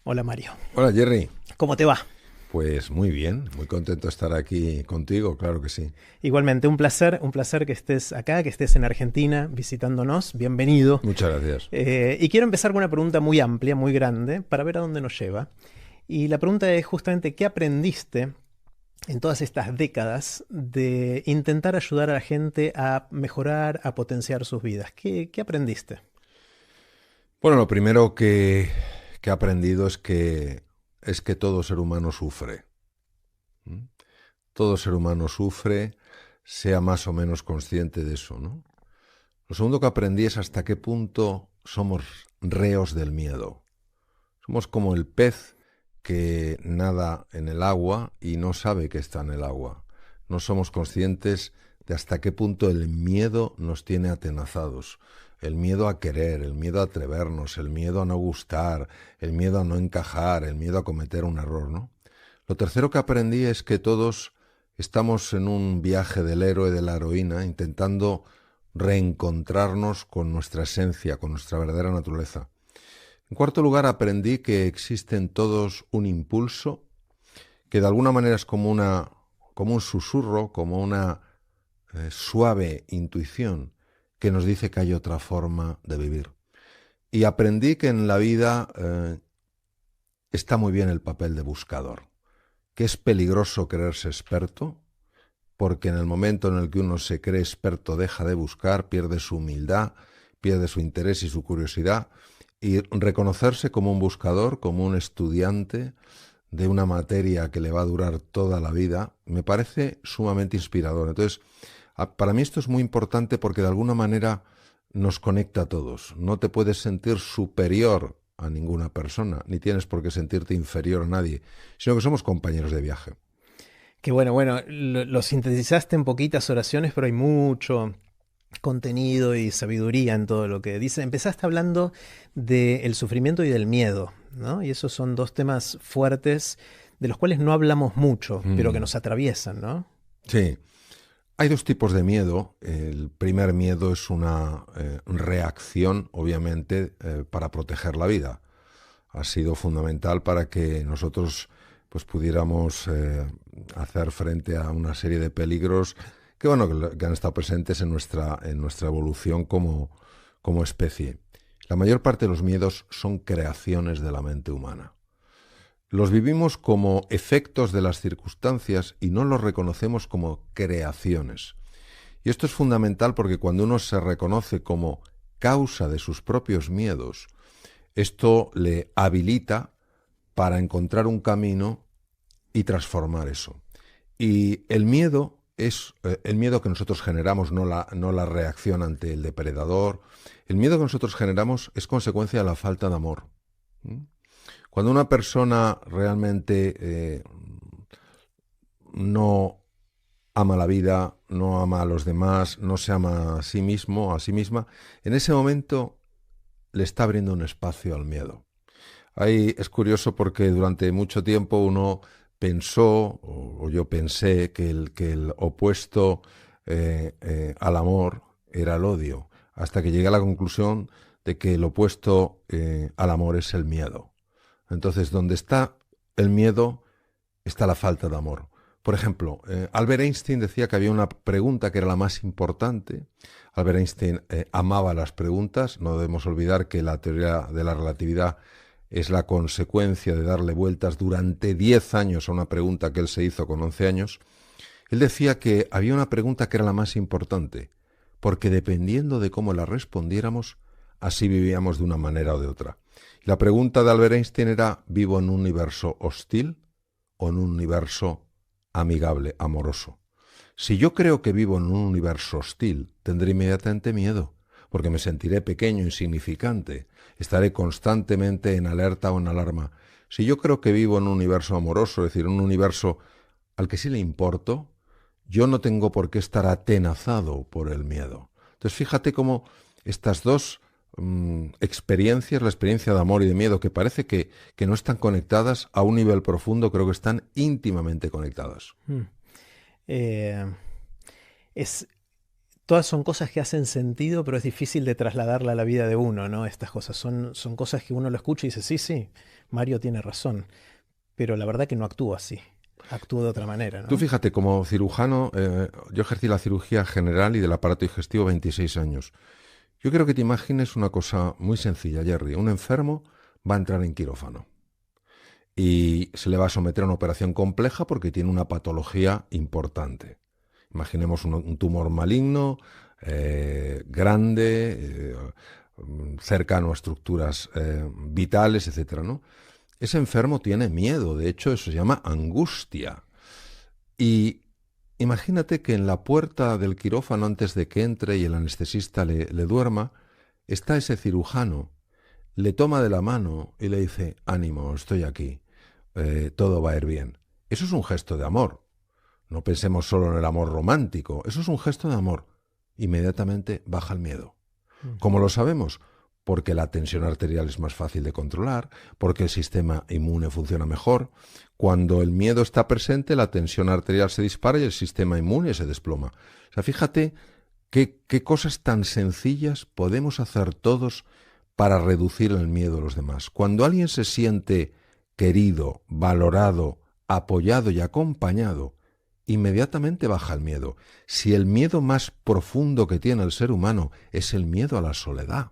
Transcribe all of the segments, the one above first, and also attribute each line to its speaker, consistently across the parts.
Speaker 1: Hola Mario,
Speaker 2: Hola Jerry,
Speaker 1: ¿cómo te va?
Speaker 2: pues muy bien, muy contento de estar aquí contigo, claro que sí.
Speaker 1: Igualmente, un placer que estés acá, que estés en Argentina visitándonos, bienvenido.
Speaker 2: Muchas gracias.
Speaker 1: Y quiero empezar con una pregunta muy amplia, muy grande, para ver a dónde nos lleva. Y la pregunta es justamente, ¿qué aprendiste en todas estas décadas de intentar ayudar a la gente a mejorar, a potenciar sus vidas? ¿Qué aprendiste?
Speaker 2: Bueno, lo primero que he aprendido es que todo ser humano sufre. ¿Mm? Todo ser humano sufre, sea más o menos consciente de eso, ¿no? Lo segundo que aprendí es hasta qué punto somos reos del miedo. Somos como el pez que nada en el agua y no sabe que está en el agua. No somos conscientes de hasta qué punto el miedo nos tiene atenazados. El miedo a querer, el miedo a atrevernos, el miedo a no gustar, el miedo a no encajar, el miedo a cometer un error, ¿no? Lo tercero que aprendí es que todos estamos en un viaje del héroe, de la heroína, intentando reencontrarnos con nuestra esencia, con nuestra verdadera naturaleza. En cuarto lugar, aprendí que existe en todos un impulso que de alguna manera es como un susurro, como una suave intuición que nos dice que hay otra forma de vivir. Y aprendí que en la vida está muy bien el papel de buscador, que es peligroso creerse experto, porque en el momento en el que uno se cree experto deja de buscar, pierde su humildad, pierde su interés y su curiosidad, y reconocerse como un buscador, como un estudiante de una materia que le va a durar toda la vida, me parece sumamente inspirador. Entonces, para mí esto es muy importante porque de alguna manera nos conecta a todos. No te puedes sentir superior a ninguna persona, ni tienes por qué sentirte inferior a nadie, sino que somos compañeros de viaje.
Speaker 1: Que bueno, lo sintetizaste en poquitas oraciones, pero hay mucho contenido y sabiduría en todo lo que dice. Empezaste hablando del sufrimiento y del miedo, ¿no? Y esos son dos temas fuertes de los cuales no hablamos mucho, pero que
Speaker 2: Mm,
Speaker 1: nos atraviesan, ¿no?
Speaker 2: sí, hay dos tipos de miedo. El primer miedo es una reacción, obviamente, para proteger la vida. Ha sido fundamental para que nosotros pues pudiéramos hacer frente a una serie de peligros que bueno que han estado presentes en nuestra evolución como especie. La mayor parte de los miedos son creaciones de la mente humana. Los vivimos como efectos de las circunstancias y no los reconocemos como creaciones. Y esto es fundamental porque cuando uno se reconoce como causa de sus propios miedos, esto le habilita para encontrar un camino y transformar eso. Y el miedo es el miedo que nosotros generamos, no la reacción ante el depredador. El miedo que nosotros generamos es consecuencia de la falta de amor. ¿Mm? Cuando una persona realmente no ama la vida, no ama a los demás, no se ama a sí mismo, a sí misma, en ese momento le está abriendo un espacio al miedo. Ahí es curioso porque durante mucho tiempo uno pensó, o yo pensé, que el opuesto al amor era el odio, hasta que llegué a la conclusión de que el opuesto al amor es el miedo. Entonces, donde está el miedo, está la falta de amor. Por ejemplo, Albert Einstein decía que había una pregunta que era la más importante. Albert Einstein amaba las preguntas. No debemos olvidar que la teoría de la relatividad es la consecuencia de darle vueltas durante 10 años a una pregunta que él se hizo con 11 años. Él decía que había una pregunta que era la más importante, porque dependiendo de cómo la respondiéramos, así vivíamos de una manera o de otra. Y la pregunta de Albert Einstein era, ¿vivo en un universo hostil o en un universo amigable, amoroso? Si yo creo que vivo en un universo hostil, tendré inmediatamente miedo, porque me sentiré pequeño, insignificante, estaré constantemente en alerta o en alarma. Si yo creo que vivo en un universo amoroso, es decir, un universo al que sí le importo, yo no tengo por qué estar atenazado por el miedo. Entonces fíjate cómo estas dos experiencias, la experiencia de amor y de miedo, que parece que no están conectadas a un nivel profundo, creo que están íntimamente conectadas.
Speaker 1: Mm. Eh, es, Todas son cosas que hacen sentido, pero es difícil de trasladarla a la vida de uno, ¿no? Estas cosas son cosas que uno lo escucha y dice, sí, sí, Mario tiene razón, pero la verdad que no actúo así, actúo de otra manera,
Speaker 2: Tú
Speaker 1: ¿no?
Speaker 2: fíjate, como cirujano, yo ejercí la cirugía general y del aparato digestivo 26 años. Yo quiero que te imagines una cosa muy sencilla, Jerry. Un enfermo va a entrar en quirófano y se le va a someter a una operación compleja porque tiene una patología importante. Imaginemos un tumor maligno, grande, cercano a estructuras vitales, etcétera, ¿no? Ese enfermo tiene miedo, de hecho eso se llama angustia. Y imagínate que en la puerta del quirófano, antes de que entre y el anestesista le duerma, está ese cirujano, le toma de la mano y le dice, ánimo, estoy aquí, todo va a ir bien. Eso es un gesto de amor. No pensemos solo en el amor romántico, eso es un gesto de amor. Inmediatamente baja el miedo.
Speaker 1: Mm.
Speaker 2: ¿Cómo lo sabemos? Porque la tensión arterial es más fácil de controlar, porque el sistema inmune funciona mejor. Cuando el miedo está presente, la tensión arterial se dispara y el sistema inmune se desploma. O sea, fíjate qué cosas tan sencillas podemos hacer todos para reducir el miedo de los demás. Cuando alguien se siente querido, valorado, apoyado y acompañado, inmediatamente baja el miedo. Si el miedo más profundo que tiene el ser humano es el miedo a la soledad,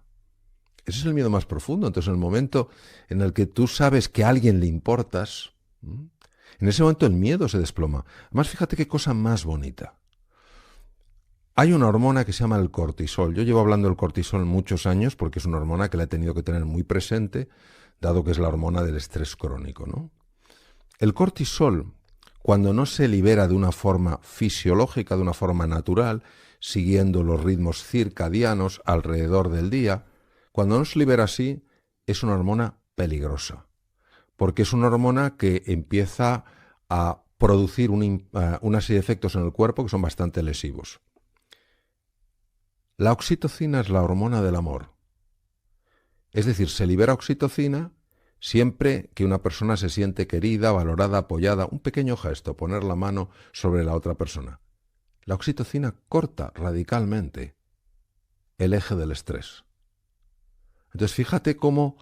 Speaker 2: ese es el miedo más profundo. Entonces, en el momento en el que tú sabes que a alguien le importas, en ese momento el miedo se desploma. Además, fíjate qué cosa más bonita. Hay una hormona que se llama el cortisol. Yo llevo hablando del cortisol muchos años porque es una hormona que la he tenido que tener muy presente, dado que es la hormona del estrés crónico, ¿no? El cortisol, cuando no se libera de una forma fisiológica, de una forma natural, siguiendo los ritmos circadianos alrededor del día, cuando no se libera así, es una hormona peligrosa, porque es una hormona que empieza a producir una serie de efectos en el cuerpo que son bastante lesivos. La oxitocina es la hormona del amor. Es decir, se libera oxitocina siempre que una persona se siente querida, valorada, apoyada. Un pequeño gesto, poner la mano sobre la otra persona. La oxitocina corta radicalmente el eje del estrés. Entonces fíjate cómo,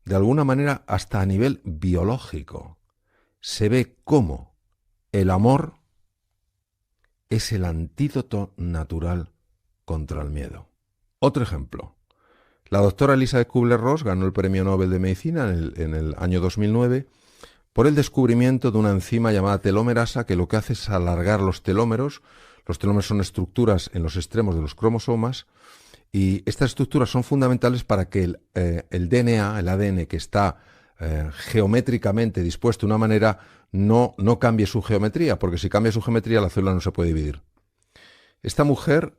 Speaker 2: de alguna manera, hasta a nivel biológico, se ve cómo el amor es el antídoto natural contra el miedo. Otro ejemplo. La doctora Elizabeth Kubler-Ross ganó el Premio Nobel de Medicina en el año 2009 por el descubrimiento de una enzima llamada telomerasa que lo que hace es alargar los telómeros. Los telómeros son estructuras en los extremos de los cromosomas y estas estructuras son fundamentales para que el DNA, el ADN que está geométricamente dispuesto de una manera, no cambie su geometría, porque si cambia su geometría la célula no se puede dividir. Esta mujer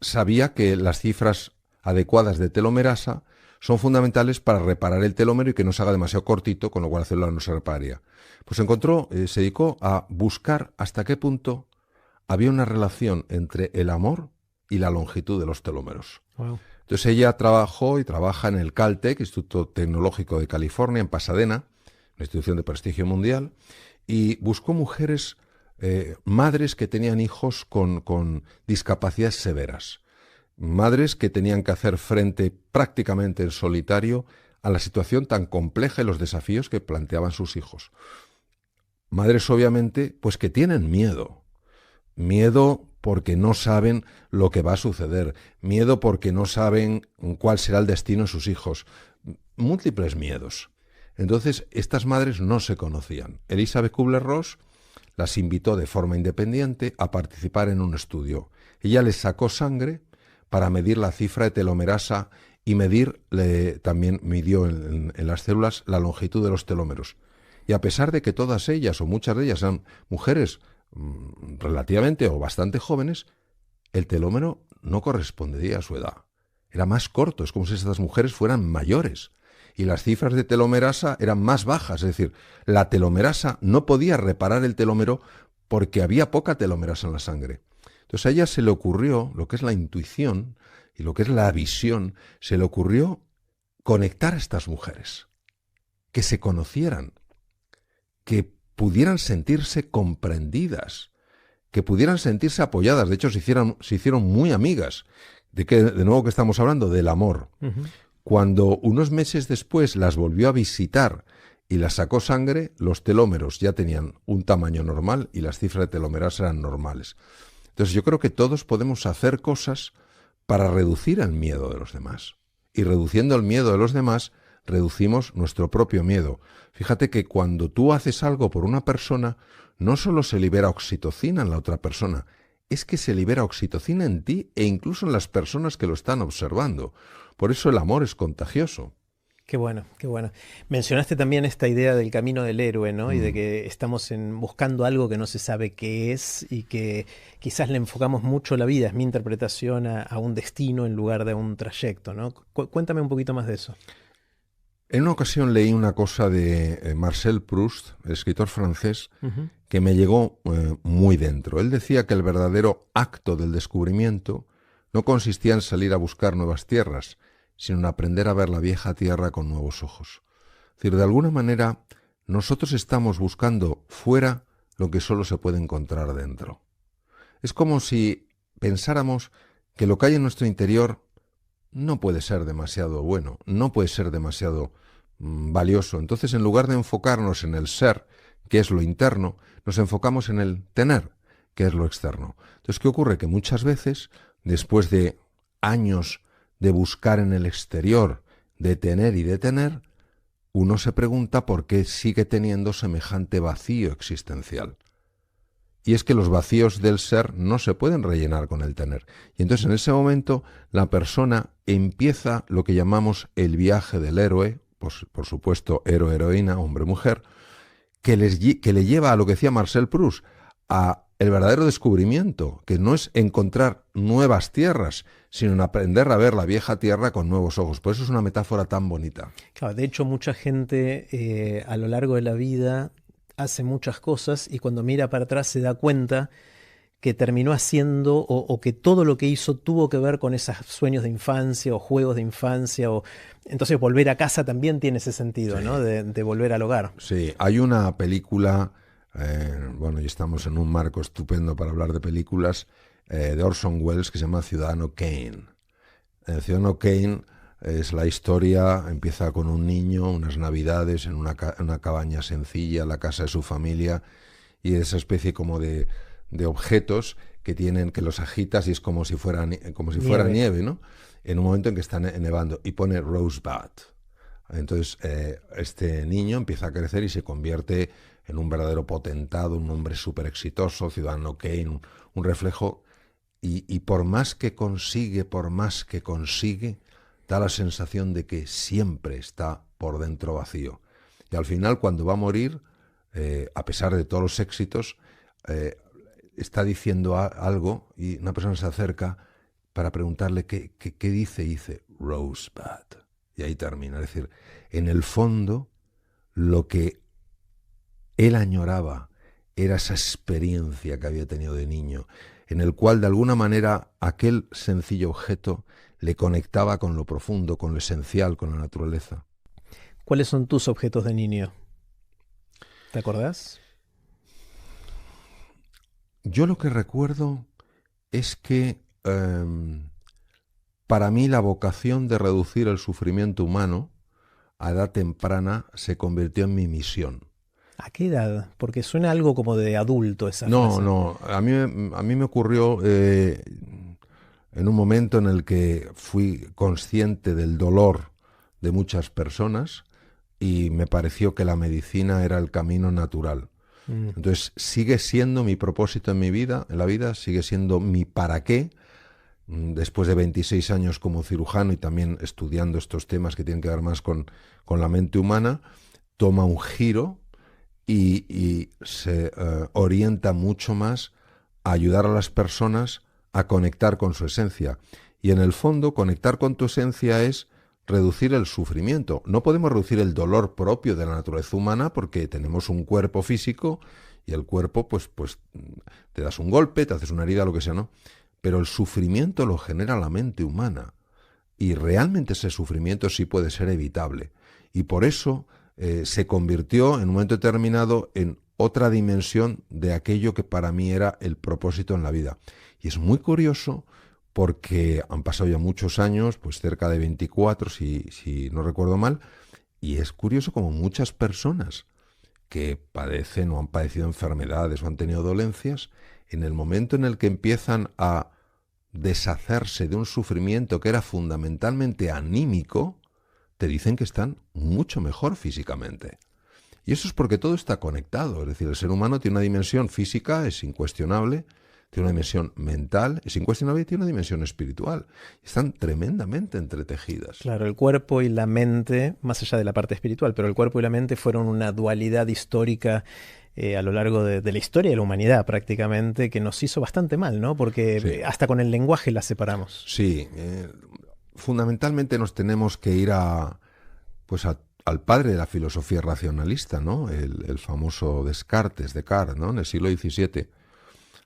Speaker 2: sabía que las cifras adecuadas de telomerasa son fundamentales para reparar el telómero y que no se haga demasiado cortito, con lo cual la célula no se repararía. Pues se dedicó a buscar hasta qué punto había una relación entre el amor y la longitud de los telómeros.
Speaker 1: Wow.
Speaker 2: Entonces ella trabajó y trabaja en el Caltech, Instituto Tecnológico de California, en Pasadena, una institución de prestigio mundial, y buscó mujeres, madres que tenían hijos con discapacidades severas, madres que tenían que hacer frente prácticamente en solitario a la situación tan compleja y los desafíos que planteaban sus hijos. Madres, obviamente, pues que tienen miedo. Miedo porque no saben lo que va a suceder. Miedo porque no saben cuál será el destino de sus hijos. Múltiples miedos. Entonces, estas madres no se conocían. Elizabeth Kubler-Ross las invitó de forma independiente a participar en un estudio. Ella les sacó sangre para medir la cifra de telomerasa y también midió en las células la longitud de los telómeros. Y a pesar de que todas ellas, o muchas de ellas, eran mujeres relativamente o bastante jóvenes, el telómero no correspondía a su edad. Era más corto, es como si estas mujeres fueran mayores. Y las cifras de telomerasa eran más bajas, es decir, la telomerasa no podía reparar el telómero porque había poca telomerasa en la sangre. Entonces a ella se le ocurrió, lo que es la intuición y lo que es la visión, se le ocurrió conectar a estas mujeres, que se conocieran, que pudieran sentirse comprendidas, que pudieran sentirse apoyadas. De hecho, se hicieron muy amigas. ¿De nuevo que estamos hablando? Del amor.
Speaker 1: Uh-huh.
Speaker 2: Cuando unos meses después las volvió a visitar y las sacó sangre, los telómeros ya tenían un tamaño normal y las cifras de telómeras eran normales. Entonces yo creo que todos podemos hacer cosas para reducir el miedo de los demás. Y reduciendo el miedo de los demás, reducimos nuestro propio miedo. Fíjate que cuando tú haces algo por una persona, no solo se libera oxitocina en la otra persona, es que se libera oxitocina en ti e incluso en las personas que lo están observando. Por eso el amor es contagioso.
Speaker 1: Qué bueno, qué bueno. Mencionaste también esta idea del camino del héroe, ¿no? Y de
Speaker 2: Mm.
Speaker 1: que estamos buscando algo que no se sabe qué es y que quizás le enfocamos mucho la vida, es mi interpretación, a un destino en lugar de a un trayecto, ¿no? Cuéntame un poquito más de eso.
Speaker 2: En una ocasión leí una cosa de Marcel Proust, el escritor francés,
Speaker 1: Ujú.
Speaker 2: que me llegó muy dentro. Él decía que el verdadero acto del descubrimiento no consistía en salir a buscar nuevas tierras, sino en aprender a ver la vieja tierra con nuevos ojos. Es decir, de alguna manera, nosotros estamos buscando fuera lo que solo se puede encontrar dentro. Es como si pensáramos que lo que hay en nuestro interior no puede ser demasiado bueno, no puede ser demasiado valioso. Entonces, en lugar de enfocarnos en el ser, que es lo interno, nos enfocamos en el tener, que es lo externo. Entonces, ¿qué ocurre? Que muchas veces, después de años de buscar en el exterior, de tener y de tener, uno se pregunta por qué sigue teniendo semejante vacío existencial. Y es que los vacíos del ser no se pueden rellenar con el tener. Y entonces en ese momento la persona empieza lo que llamamos el viaje del héroe, por supuesto héroe-heroína, hombre-mujer, que le lleva a lo que decía Marcel Proust, a el verdadero descubrimiento, que no es encontrar nuevas tierras, sino en aprender a ver la vieja tierra con nuevos ojos. Por eso es una metáfora tan bonita.
Speaker 1: Claro, de hecho, mucha gente a lo largo de la vida hace muchas cosas y cuando mira para atrás se da cuenta que terminó haciendo o que todo lo que hizo tuvo que ver con esos sueños de infancia o juegos de infancia. Entonces volver a casa también tiene ese sentido, ¿no?
Speaker 2: Sí,
Speaker 1: De volver al hogar.
Speaker 2: sí. Hay una película, bueno, y estamos en un marco estupendo para hablar de películas, de Orson Welles que se llama Ciudadano Kane. Ciudadano Kane es la historia, empieza con un niño, unas navidades en una cabaña sencilla, la casa de su familia, y esa especie como de objetos que tienen, que los agitas y es como si fuera nieve, ¿no? En un momento en que está nevando, y pone Rosebud. Entonces este niño empieza a crecer y se convierte en un verdadero potentado, un hombre súper exitoso, Ciudadano Kane, un reflejo, y por más que consigue, da la sensación de que siempre está por dentro vacío. Y al final, cuando va a morir, a pesar de todos los éxitos, está diciendo algo y una persona se acerca para preguntarle qué dice, y dice Rosebud. Y ahí termina. Es decir, en el fondo, lo que él añoraba era esa experiencia que había tenido de niño, en el cual de alguna manera aquel sencillo objeto le conectaba con lo profundo, con lo esencial, con la naturaleza.
Speaker 1: ¿Cuáles son tus objetos de niño? ¿Te acordás?
Speaker 2: Yo lo que recuerdo es que para mí la vocación de reducir el sufrimiento humano a edad temprana se convirtió en mi misión.
Speaker 1: ¿A qué edad? Porque suena algo como de adulto esa
Speaker 2: No,
Speaker 1: frase.
Speaker 2: no, a mí me ocurrió en un momento en el que fui consciente del dolor de muchas personas y me pareció que la medicina era el camino natural.
Speaker 1: Mm.
Speaker 2: Entonces sigue siendo mi propósito en mi vida, en la vida, sigue siendo mi para qué. Después de 26 años como cirujano y también estudiando estos temas que tienen que ver más con la mente humana, toma un giro y se orienta mucho más a ayudar a las personas a conectar con su esencia. Y en el fondo, conectar con tu esencia es reducir el sufrimiento. No podemos reducir el dolor propio de la naturaleza humana porque tenemos un cuerpo físico y el cuerpo, pues te das un golpe, te haces una herida, lo que sea, ¿no? Pero el sufrimiento lo genera la mente humana y realmente ese sufrimiento sí puede ser evitable. Y por eso se convirtió en un momento determinado en otra dimensión de aquello que para mí era el propósito en la vida. Y es muy curioso porque han pasado ya muchos años, pues cerca de 24, si no recuerdo mal, y es curioso como muchas personas que padecen o han padecido enfermedades o han tenido dolencias, en el momento en el que empiezan a deshacerse de un sufrimiento que era fundamentalmente anímico, te dicen que están mucho mejor físicamente. Y eso es porque todo está conectado, es decir, el ser humano tiene una dimensión física, es incuestionable, tiene una dimensión mental, es incuestionable, y tiene una dimensión espiritual. Están tremendamente entretejidas.
Speaker 1: Claro, el cuerpo y la mente, más allá de la parte espiritual, pero el cuerpo y la mente fueron una dualidad histórica a lo largo de la historia de la humanidad prácticamente, que nos hizo bastante mal, ¿no? Porque
Speaker 2: Sí.
Speaker 1: hasta con el lenguaje la separamos.
Speaker 2: Sí, fundamentalmente nos tenemos que ir al padre de la filosofía racionalista, ¿no? El famoso Descartes, ¿no? En el siglo XVII.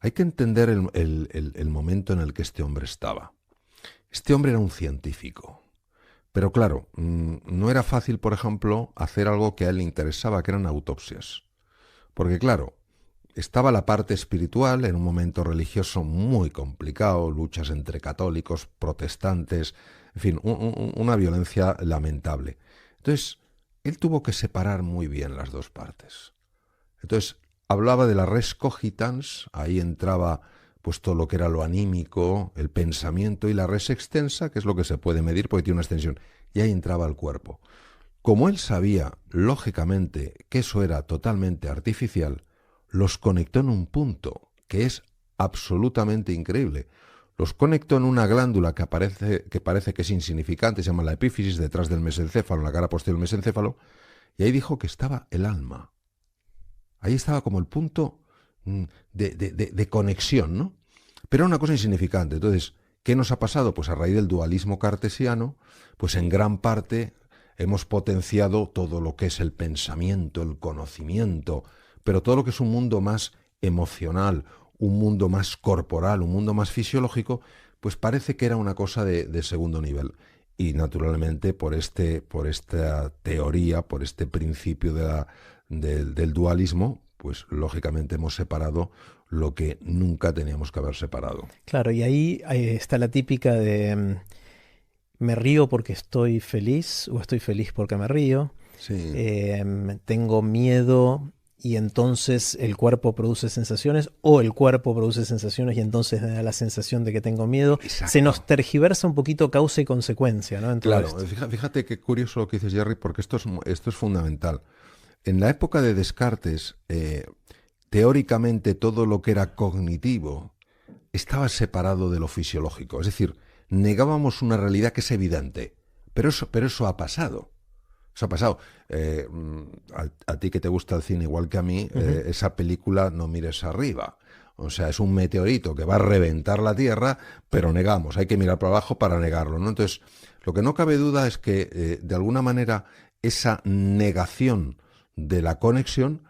Speaker 2: Hay que entender el momento en el que este hombre estaba. Este hombre era un científico, pero claro, no era fácil, por ejemplo, hacer algo que a él le interesaba, que eran autopsias. Porque claro, estaba la parte espiritual en un momento religioso muy complicado, luchas entre católicos, protestantes, en fin, una violencia lamentable. Entonces, él tuvo que separar muy bien las dos partes. Entonces, hablaba de la res cogitans, ahí entraba pues todo lo que era lo anímico, el pensamiento, y la res extensa, que es lo que se puede medir porque tiene una extensión, y ahí entraba el cuerpo. Como él sabía, lógicamente, que eso era totalmente artificial, los conectó en un punto que es absolutamente increíble. Los conectó en una glándula que parece que es insignificante, se llama la epífisis, detrás del mesencéfalo, en la cara posterior del mesencéfalo, y ahí dijo que estaba el alma. Ahí estaba como el punto de conexión, ¿no? Pero era una cosa insignificante. Entonces, ¿qué nos ha pasado? Pues a raíz del dualismo cartesiano, pues en gran parte hemos potenciado todo lo que es el pensamiento, el conocimiento, pero todo lo que es un mundo más emocional, un mundo más corporal, un mundo más fisiológico, pues parece que era una cosa de segundo nivel. Y naturalmente por esta teoría, por este principio del dualismo, pues lógicamente hemos separado lo que nunca teníamos que haber separado.
Speaker 1: Claro, y ahí está la típica de me río porque estoy feliz o estoy feliz porque me río.
Speaker 2: Sí.
Speaker 1: Tengo miedo y entonces el cuerpo produce sensaciones, o el cuerpo produce sensaciones y entonces me da la sensación de que tengo miedo.
Speaker 2: Exacto.
Speaker 1: Se nos tergiversa un poquito causa y consecuencia, ¿no? En todo
Speaker 2: Claro,
Speaker 1: esto.
Speaker 2: fíjate qué curioso lo que dices, Jerry, porque esto es fundamental. En la época de Descartes, teóricamente todo lo que era cognitivo estaba separado de lo fisiológico. Es decir, negábamos una realidad que es evidente. Pero eso ha pasado. Eso ha pasado. A ti que te gusta el cine igual que a mí, esa película No mires arriba. O sea, es un meteorito que va a reventar la Tierra, pero negamos. Hay que mirar para abajo para negarlo, ¿no? Entonces, lo que no cabe duda es que, de alguna manera, esa negación de la conexión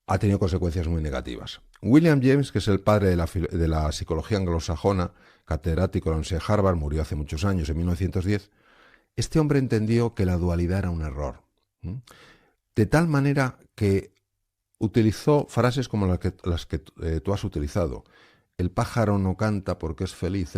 Speaker 2: ha tenido consecuencias muy negativas. William James, que es el padre de la psicología anglosajona, catedrático de la Universidad de Harvard, murió hace muchos años, en 1910, este hombre entendió que la dualidad era un error. De tal manera que utilizó frases como las que tú has utilizado. El pájaro no canta porque es feliz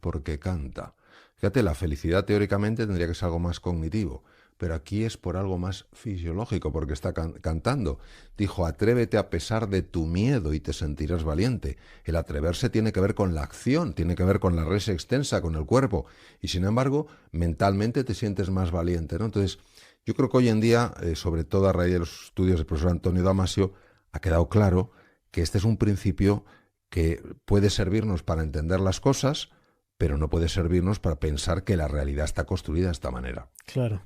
Speaker 2: porque canta. Fíjate, la felicidad teóricamente tendría que ser algo más cognitivo, pero aquí es por algo más fisiológico, porque está cantando. Dijo, atrévete a pesar de tu miedo y te sentirás valiente. El atreverse tiene que ver con la acción, tiene que ver con la res extensa, con el cuerpo, y sin embargo, mentalmente te sientes más valiente, ¿no? Entonces, yo creo que hoy en día, sobre todo a raíz de los estudios del profesor Antonio Damasio, ha quedado claro que este es un principio que puede servirnos para entender las cosas, pero no puede servirnos para pensar que la realidad está construida de esta manera.
Speaker 1: Claro.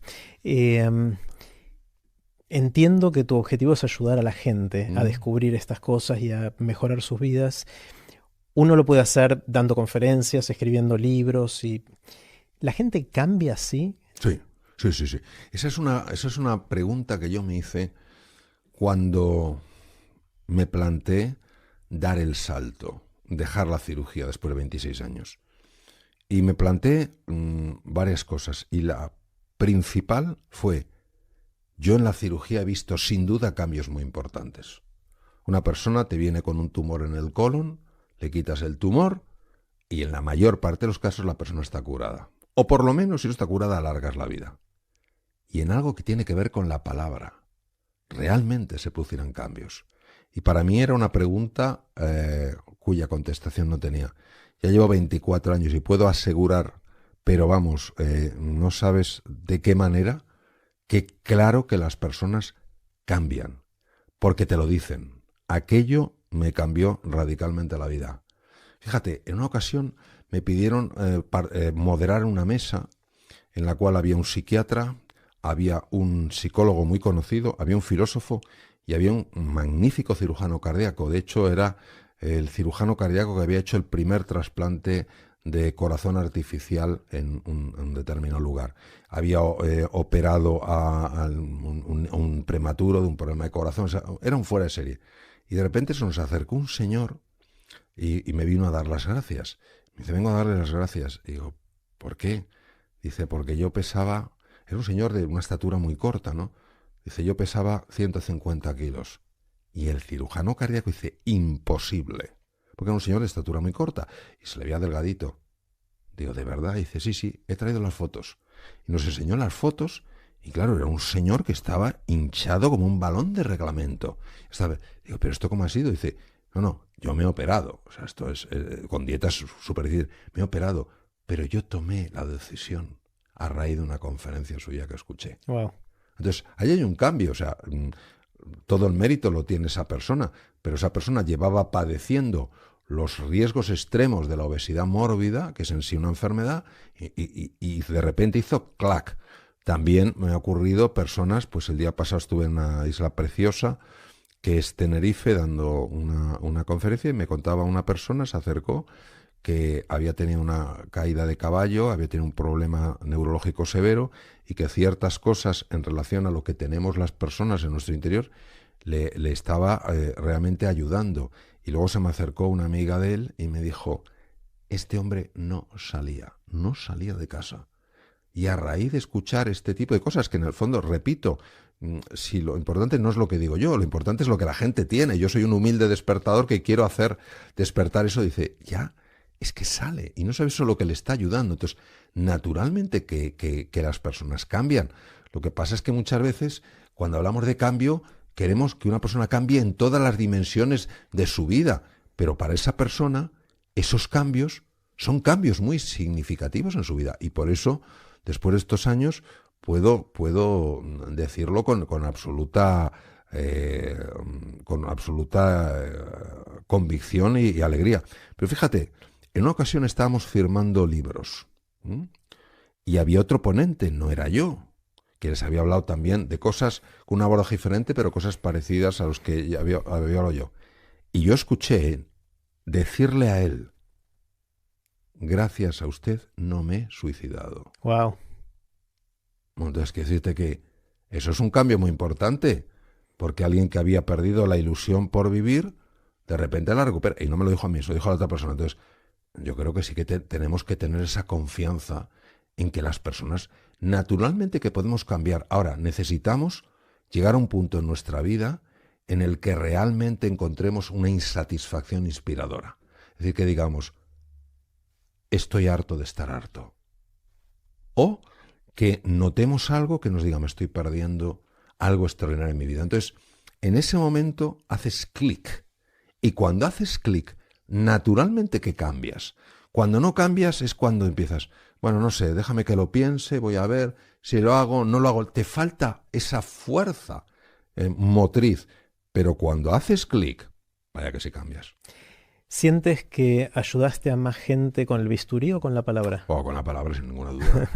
Speaker 1: Entiendo que tu objetivo es ayudar a la gente a descubrir estas cosas y a mejorar sus vidas. Uno lo puede hacer dando conferencias, escribiendo libros y... ¿La gente cambia así?
Speaker 2: Sí. Esa es una pregunta que yo me hice cuando me planteé dar el salto, dejar la cirugía después de 26 años. Y me planteé varias cosas. Y la principal fue, yo en la cirugía he visto sin duda cambios muy importantes. Una persona te viene con un tumor en el colon, le quitas el tumor y en la mayor parte de los casos la persona está curada. O por lo menos, si no está curada, alargas la vida. Y en algo que tiene que ver con la palabra, realmente se producirán cambios. Y para mí era una pregunta cuya contestación no tenía. Ya llevo 24 años y puedo asegurar, pero vamos, no sabes de qué manera, que claro que las personas cambian, porque te lo dicen. Aquello me cambió radicalmente la vida. Fíjate, en una ocasión me pidieron moderar una mesa en la cual había un psiquiatra, había un psicólogo muy conocido, había un filósofo y había un magnífico cirujano cardíaco. De hecho, era el cirujano cardíaco que había hecho el primer trasplante de corazón artificial en un determinado lugar. Había operado a un prematuro de un problema de corazón. O sea, era un fuera de serie. Y de repente se nos acercó un señor y me vino a dar las gracias. Me dice, vengo a darle las gracias. Y digo, ¿por qué? Dice, porque yo pesaba... Era un señor de una estatura muy corta, ¿no? Dice, yo pesaba 150 kilos. Y el cirujano cardíaco dice, imposible. Porque era un señor de estatura muy corta y se le veía delgadito. Digo, ¿de verdad? Y dice, sí, he traído las fotos. Y nos enseñó las fotos y claro, era un señor que estaba hinchado como un balón de reglamento. Digo, ¿pero esto cómo ha sido? Dice, no, yo me he operado. O sea, esto es con dietas súper difíciles. Me he operado, pero yo tomé la decisión a raíz de una conferencia suya que escuché.
Speaker 1: Wow.
Speaker 2: Entonces, ahí hay un cambio, o sea, todo el mérito lo tiene esa persona, pero esa persona llevaba padeciendo los riesgos extremos de la obesidad mórbida, que es en sí una enfermedad, y de repente hizo clac. También me ha ocurrido personas, pues el día pasado estuve en una isla preciosa, que es Tenerife, dando una conferencia, y me contaba una persona, se acercó, que había tenido una caída de caballo, había tenido un problema neurológico severo y que ciertas cosas en relación a lo que tenemos las personas en nuestro interior le estaba realmente ayudando. Y luego se me acercó una amiga de él y me dijo, este hombre no salía de casa. Y a raíz de escuchar este tipo de cosas, que en el fondo, repito, si lo importante no es lo que digo yo, lo importante es lo que la gente tiene. Yo soy un humilde despertador que quiero hacer despertar eso. Dice, ya, es que sale y no sabe eso lo que le está ayudando. Entonces, naturalmente que las personas cambian. Lo que pasa es que muchas veces, cuando hablamos de cambio, queremos que una persona cambie en todas las dimensiones de su vida. Pero para esa persona, esos cambios son cambios muy significativos en su vida. Y por eso, después de estos años, puedo decirlo con absoluta convicción y alegría. Pero fíjate, en una ocasión estábamos firmando libros, y había otro ponente, no era yo, que les había hablado también de cosas con una abordaje diferente, pero cosas parecidas a los que ya había hablado yo. Y yo escuché decirle a él, gracias a usted no me he suicidado.
Speaker 1: Wow.
Speaker 2: Entonces, quiero decirte que eso es un cambio muy importante, porque alguien que había perdido la ilusión por vivir, de repente la recupera. Y no me lo dijo a mí, eso lo dijo a la otra persona. Entonces, yo creo que sí que tenemos que tener esa confianza en que las personas, naturalmente que podemos cambiar. Ahora, necesitamos llegar a un punto en nuestra vida en el que realmente encontremos una insatisfacción inspiradora. Es decir, que digamos, estoy harto de estar harto. O que notemos algo que nos diga, me estoy perdiendo algo extraordinario en mi vida. Entonces, en ese momento haces clic. Y cuando haces clic, naturalmente que cambias. Cuando no cambias es cuando empiezas, bueno, no sé, déjame que lo piense, voy a ver si lo hago, no lo hago. Te falta esa fuerza motriz. Pero cuando haces clic, vaya que sí cambias.
Speaker 1: ¿Sientes que ayudaste a más gente con el bisturí o con la palabra?
Speaker 2: Con la palabra, sin ninguna duda.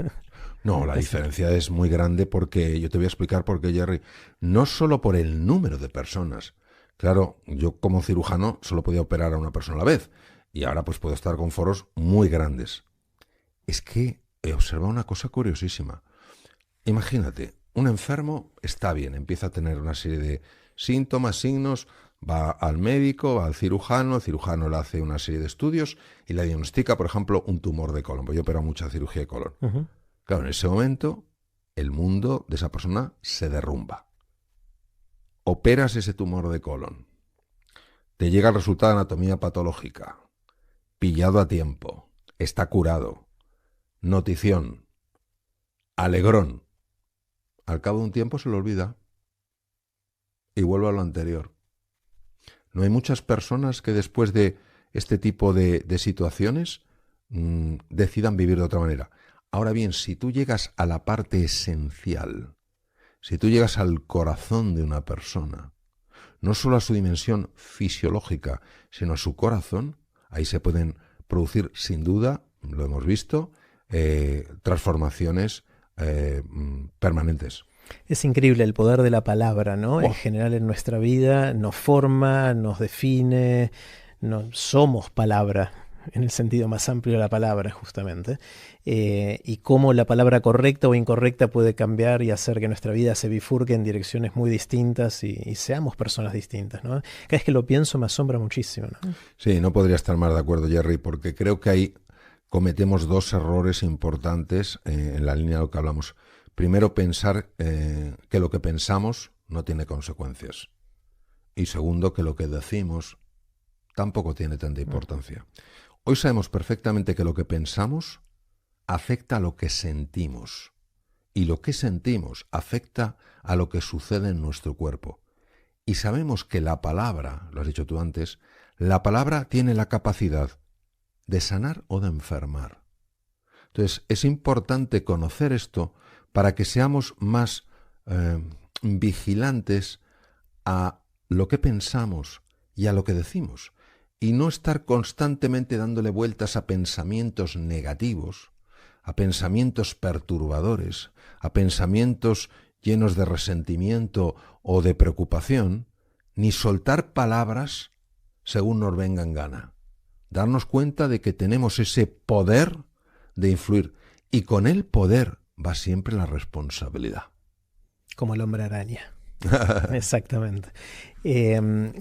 Speaker 2: No, la diferencia es muy grande porque, yo te voy a explicar por qué, Jerry, no solo por el número de personas. Claro, yo como cirujano solo podía operar a una persona a la vez y ahora pues puedo estar con foros muy grandes. Es que he observado una cosa curiosísima. Imagínate, un enfermo está bien, empieza a tener una serie de síntomas, signos, va al médico, va al cirujano, el cirujano le hace una serie de estudios y le diagnostica, por ejemplo, un tumor de colon. Pues yo opero mucha cirugía de colon. Uh-huh. Claro, en ese momento el mundo de esa persona se derrumba. Operas ese tumor de colon. Te llega el resultado de anatomía patológica, pillado a tiempo. está curado, notición, alegrón. Al cabo de un tiempo se lo olvida y vuelve a lo anterior. No hay muchas personas que después de este tipo de situaciones decidan vivir de otra manera. Ahora bien, si tú llegas a la parte esencial, si tú llegas al corazón de una persona, no solo a su dimensión fisiológica, sino a su corazón, ahí se pueden producir, sin duda, lo hemos visto, transformaciones permanentes.
Speaker 1: Es increíble el poder de la palabra, ¿no? En
Speaker 2: Oh,
Speaker 1: general en nuestra vida nos forma, nos define, somos palabra, en el sentido más amplio de la palabra, justamente. Y cómo la palabra correcta o incorrecta puede cambiar y hacer que nuestra vida se bifurque en direcciones muy distintas y seamos personas distintas, ¿no? Cada vez que lo pienso me asombra muchísimo, ¿no?
Speaker 2: sí, no podría estar más de acuerdo, Jerry, porque creo que ahí cometemos dos errores importantes en la línea de lo que hablamos. Primero, pensar que lo que pensamos no tiene consecuencias. Y segundo, que lo que decimos tampoco tiene tanta importancia. Hoy sabemos perfectamente que lo que pensamos afecta a lo que sentimos. Y lo que sentimos afecta a lo que sucede en nuestro cuerpo. Y sabemos que la palabra, lo has dicho tú antes, la palabra tiene la capacidad de sanar o de enfermar. Entonces, es importante conocer esto para que seamos más vigilantes a lo que pensamos y a lo que decimos, y no estar constantemente dándole vueltas a pensamientos negativos, a pensamientos perturbadores, a pensamientos llenos de resentimiento o de preocupación, ni soltar palabras según nos venga en gana. Darnos cuenta de que tenemos ese poder de influir, y con el poder va siempre la responsabilidad.
Speaker 1: Como el hombre araña. Exactamente.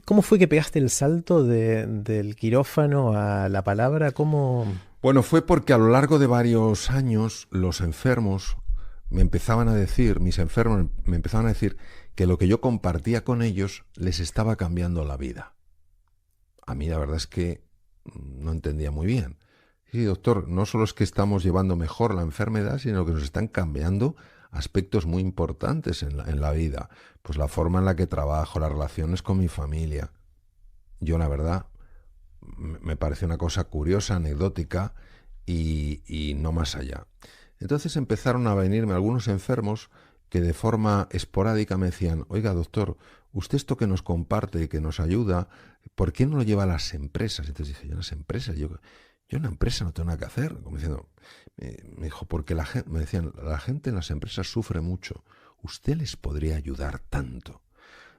Speaker 1: ¿Cómo fue que pegaste el salto del quirófano a la palabra? ¿Cómo?
Speaker 2: Bueno, fue porque a lo largo de varios años los enfermos me empezaban a decir, mis enfermos me empezaban a decir que lo que yo compartía con ellos les estaba cambiando la vida. A mí la verdad es que no entendía muy bien. Sí, doctor, no solo es que estamos llevando mejor la enfermedad, sino que nos están cambiando aspectos muy importantes en la vida. Pues la forma en la que trabajo, las relaciones con mi familia. Yo, la verdad, me parece una cosa curiosa, anecdótica y no más allá. Entonces empezaron a venirme algunos enfermos que de forma esporádica me decían: oiga, doctor, usted esto que nos comparte, que nos ayuda, ¿por qué no lo lleva a las empresas? Entonces dije: yo, las empresas, yo en una empresa no tengo nada que hacer. Como diciendo, me dijo, porque me decían, la gente en las empresas sufre mucho, usted les podría ayudar tanto.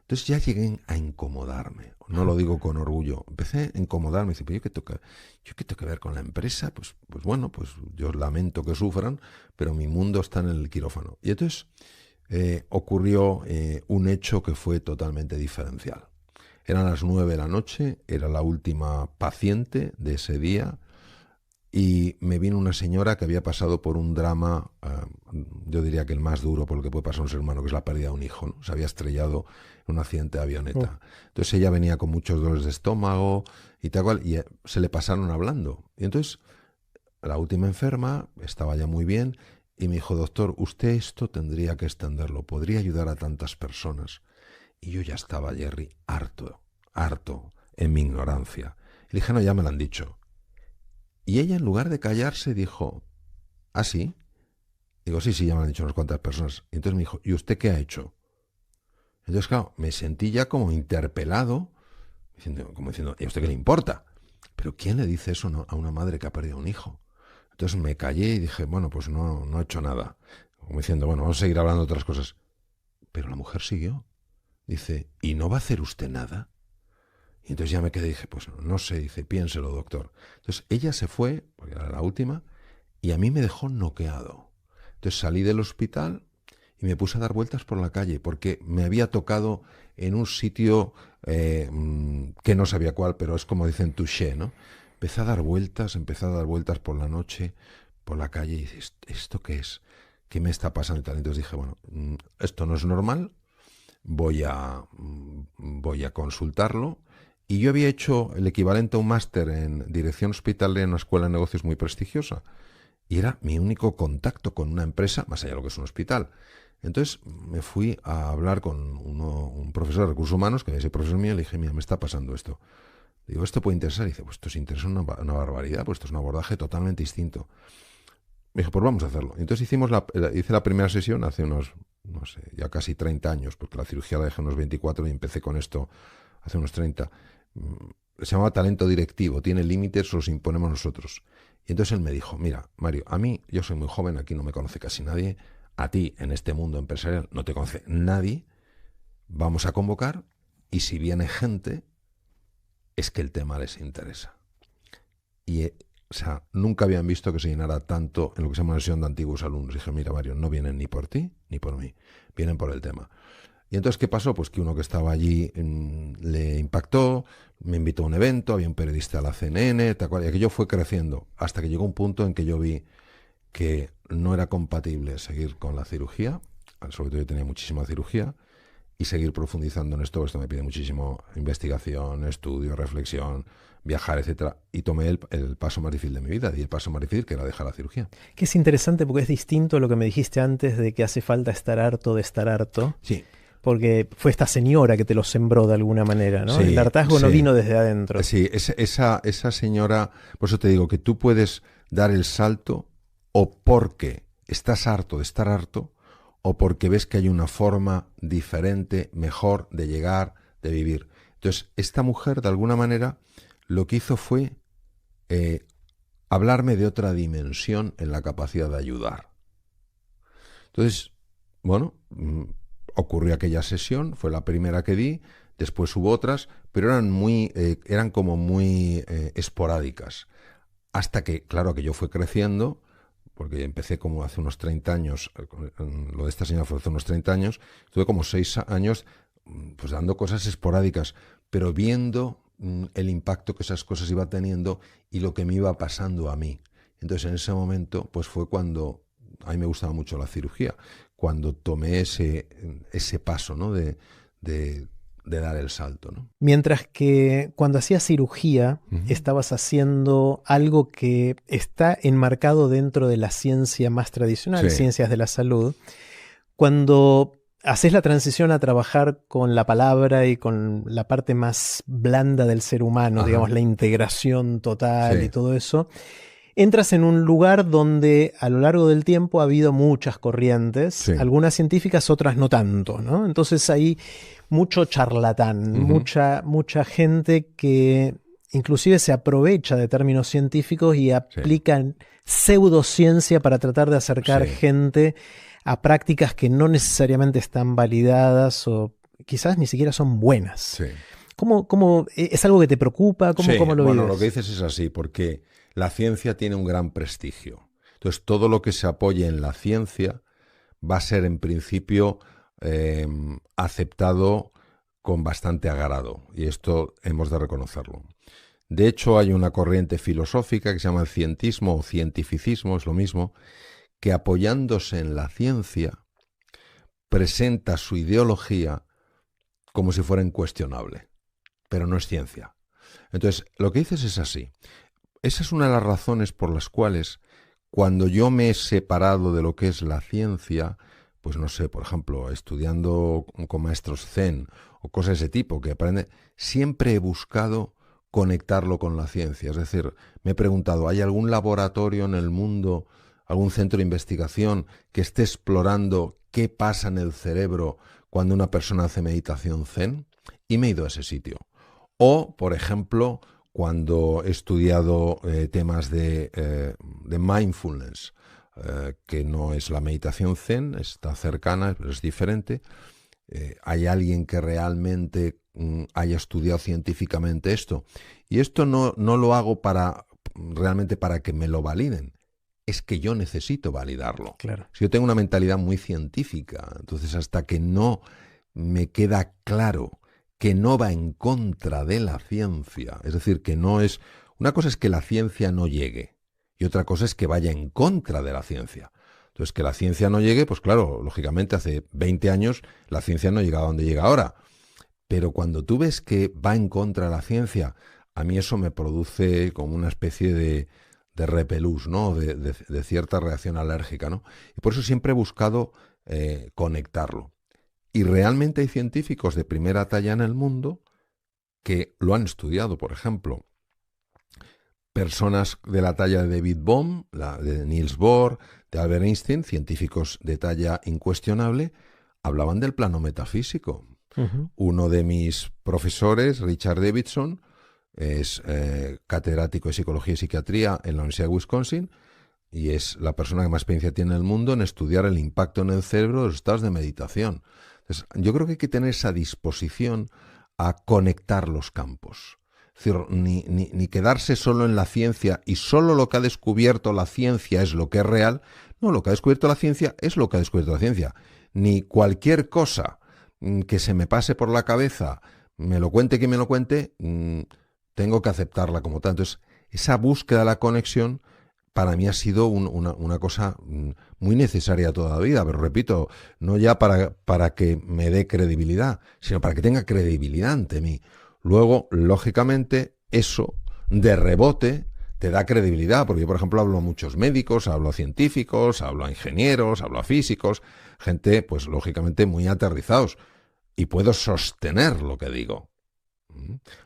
Speaker 2: Entonces ya llegué a incomodarme, no lo digo con orgullo, empecé a incomodarme, dice, pero yo qué tengo que ver con la empresa, pues bueno, pues yo lamento que sufran, pero mi mundo está en el quirófano. Y entonces ocurrió un hecho que fue totalmente diferencial. Eran las 9 de la noche, era la última paciente de ese día, y me vino una señora que había pasado por un drama, yo diría que el más duro por lo que puede pasar a un ser humano, que es la pérdida de un hijo, ¿no? Se había estrellado en un accidente de avioneta. Entonces ella venía con muchos dolores de estómago y tal cual, y se le pasaron hablando. Y entonces la última enferma estaba ya muy bien y me dijo: doctor, usted esto tendría que extenderlo, podría ayudar a tantas personas. Y yo ya estaba, Jerry, harto en mi ignorancia. Y le dije: no, ya me lo han dicho. Y ella, en lugar de callarse, dijo: ¿ah, sí? Digo: sí, ya me han dicho unas cuantas personas. Y entonces me dijo: ¿y usted qué ha hecho? Entonces, claro, me sentí ya como interpelado, como diciendo: ¿y a usted qué le importa? Pero ¿quién le dice eso a una madre que ha perdido un hijo? Entonces me callé y dije: bueno, pues no he hecho nada. Como diciendo: bueno, vamos a seguir hablando de otras cosas. Pero la mujer siguió. Dice: ¿y no va a hacer usted nada? Y entonces ya me quedé y dije: pues no sé. Dice: piénselo, doctor. Entonces ella se fue, porque era la última, y a mí me dejó noqueado. Entonces salí del hospital y me puse a dar vueltas por la calle, porque me había tocado en un sitio que no sabía cuál, pero es como dicen touché, ¿no? Empecé a dar vueltas por la noche, por la calle, y dije: ¿esto qué es? ¿Qué me está pasando? Y tal. Entonces dije: bueno, esto no es normal, voy a consultarlo. Y yo había hecho el equivalente a un máster en dirección hospitalaria en una escuela de negocios muy prestigiosa. Y era mi único contacto con una empresa, más allá de lo que es un hospital. Entonces me fui a hablar con un profesor de recursos humanos, que es el profesor mío, y le dije, mira, me está pasando esto. Digo, ¿esto puede interesar? Y dice, pues esto se interesa una barbaridad, pues esto es un abordaje totalmente distinto. Me dijo, pues vamos a hacerlo. Entonces hice la primera sesión hace unos, no sé, ya casi 30 años, porque la cirugía la dejé unos 24 y empecé con esto hace unos 30. Se llamaba talento directivo, tiene límites, los imponemos nosotros. Y entonces él me dijo, mira, Mario, a mí, yo soy muy joven, aquí no me conoce casi nadie, a ti en este mundo empresarial no te conoce nadie, vamos a convocar y si viene gente, es que el tema les interesa. Y, o sea, nunca habían visto que se llenara tanto en lo que se llama una sesión de antiguos alumnos. Y dije, mira, Mario, no vienen ni por ti ni por mí, vienen por el tema. Y entonces, ¿qué pasó? Pues que uno que estaba allí le impactó, me invitó a un evento, había un periodista de la CNN, tal cual, y aquello fue creciendo, hasta que llegó un punto en que yo vi que no era compatible seguir con la cirugía, sobre todo yo tenía muchísima cirugía, y seguir profundizando en esto, esto me pide muchísimo investigación, estudio, reflexión, viajar, etcétera, y tomé el paso más difícil de mi vida, y el paso más difícil que era dejar la cirugía.
Speaker 1: Que es interesante porque es distinto a lo que me dijiste antes de que hace falta estar harto de estar harto.
Speaker 2: Sí.
Speaker 1: Porque fue esta señora que te lo sembró de alguna manera, ¿no?
Speaker 2: Sí,
Speaker 1: el hartazgo no vino desde adentro.
Speaker 2: Sí, esa señora, por eso te digo que tú puedes dar el salto o porque estás harto de estar harto o porque ves que hay una forma diferente, mejor de llegar, de vivir. Entonces, esta mujer, de alguna manera, lo que hizo fue hablarme de otra dimensión en la capacidad de ayudar. Entonces, bueno, ocurrió aquella sesión, fue la primera que di, después hubo otras, pero eran como muy esporádicas. Hasta que, claro, que yo fui creciendo, porque empecé como hace unos 30 años, lo de esta señora fue hace unos 30 años, estuve como 6 años pues dando cosas esporádicas, pero viendo el impacto que esas cosas iba teniendo y lo que me iba pasando a mí. Entonces en ese momento pues fue cuando a mí me gustaba mucho la cirugía, cuando tomé ese paso, ¿no? de dar el salto, ¿no?
Speaker 1: Mientras que cuando hacías cirugía, estabas haciendo algo que está enmarcado dentro de la ciencia más tradicional,
Speaker 2: Sí.
Speaker 1: ciencias de la salud. Cuando haces la transición a trabajar con la palabra y con la parte más blanda del ser humano,
Speaker 2: Ajá.
Speaker 1: digamos, la integración total
Speaker 2: Sí.
Speaker 1: y todo eso, entras en un lugar donde a lo largo del tiempo ha habido muchas corrientes,
Speaker 2: Sí.
Speaker 1: algunas científicas, otras no tanto, ¿no? Entonces hay mucho charlatán, mucha gente que inclusive se aprovecha de términos científicos y aplican pseudociencia para tratar de acercar gente a prácticas que no necesariamente están validadas o quizás ni siquiera son buenas.
Speaker 2: Sí.
Speaker 1: ¿Cómo es algo que te preocupa? ¿Cómo lo vives?
Speaker 2: Bueno, lo que dices es así, porque la ciencia tiene un gran prestigio. Entonces, todo lo que se apoye en la ciencia va a ser, en principio, aceptado con bastante agrado. Y esto hemos de reconocerlo. De hecho, hay una corriente filosófica que se llama el cientismo o cientificismo, es lo mismo, que apoyándose en la ciencia, presenta su ideología como si fuera incuestionable. Pero no es ciencia. Entonces, lo que dices es así. Esa es una de las razones por las cuales cuando yo me he separado de lo que es la ciencia, pues no sé, por ejemplo, estudiando con maestros Zen o cosas de ese tipo que aprende, siempre he buscado conectarlo con la ciencia. Es decir, me he preguntado, ¿hay algún laboratorio en el mundo, algún centro de investigación que esté explorando qué pasa en el cerebro cuando una persona hace meditación Zen? Y me he ido a ese sitio. O, por ejemplo, cuando he estudiado temas de mindfulness, que no es la meditación Zen, está cercana, pero es diferente. Hay alguien que realmente haya estudiado científicamente esto. Y esto no lo hago realmente para que me lo validen. Es que yo necesito validarlo.
Speaker 1: Claro.
Speaker 2: Si yo tengo una mentalidad muy científica, entonces hasta que no me queda claro que no va en contra de la ciencia, es decir, que no es... Una cosa es que la ciencia no llegue y otra cosa es que vaya en contra de la ciencia. Entonces, que la ciencia no llegue, pues claro, lógicamente hace 20 años la ciencia no llegaba a donde llega ahora, Pero cuando tú ves que va en contra de la ciencia, a mí eso me produce como una especie de repelús, ¿no? De cierta reacción alérgica, ¿no? Y por eso siempre he buscado conectarlo. Y realmente hay científicos de primera talla en el mundo que lo han estudiado. Por ejemplo, personas de la talla de David Bohm, de Niels Bohr, de Albert Einstein, científicos de talla incuestionable, hablaban del plano metafísico.
Speaker 1: Ujú.
Speaker 2: Uno de mis profesores, Richard Davidson, es catedrático de Psicología y Psiquiatría en la Universidad de Wisconsin y es la persona que más experiencia tiene en el mundo en estudiar el impacto en el cerebro de los estados de meditación. Entonces, yo creo que hay que tener esa disposición a conectar los campos. Es decir, ni quedarse solo en la ciencia y solo lo que ha descubierto la ciencia es lo que es real. No, lo que ha descubierto la ciencia es lo que ha descubierto la ciencia. Ni cualquier cosa que se me pase por la cabeza, me lo cuente quien me lo cuente, tengo que aceptarla como tal. Entonces, esa búsqueda de la conexión para mí ha sido una cosa muy necesaria toda la vida, pero repito, no ya para que me dé credibilidad, sino para que tenga credibilidad ante mí. Luego, lógicamente, eso de rebote te da credibilidad, porque yo, por ejemplo, hablo a muchos médicos, hablo a científicos, hablo a ingenieros, hablo a físicos, gente, pues lógicamente, muy aterrizados, y puedo sostener lo que digo.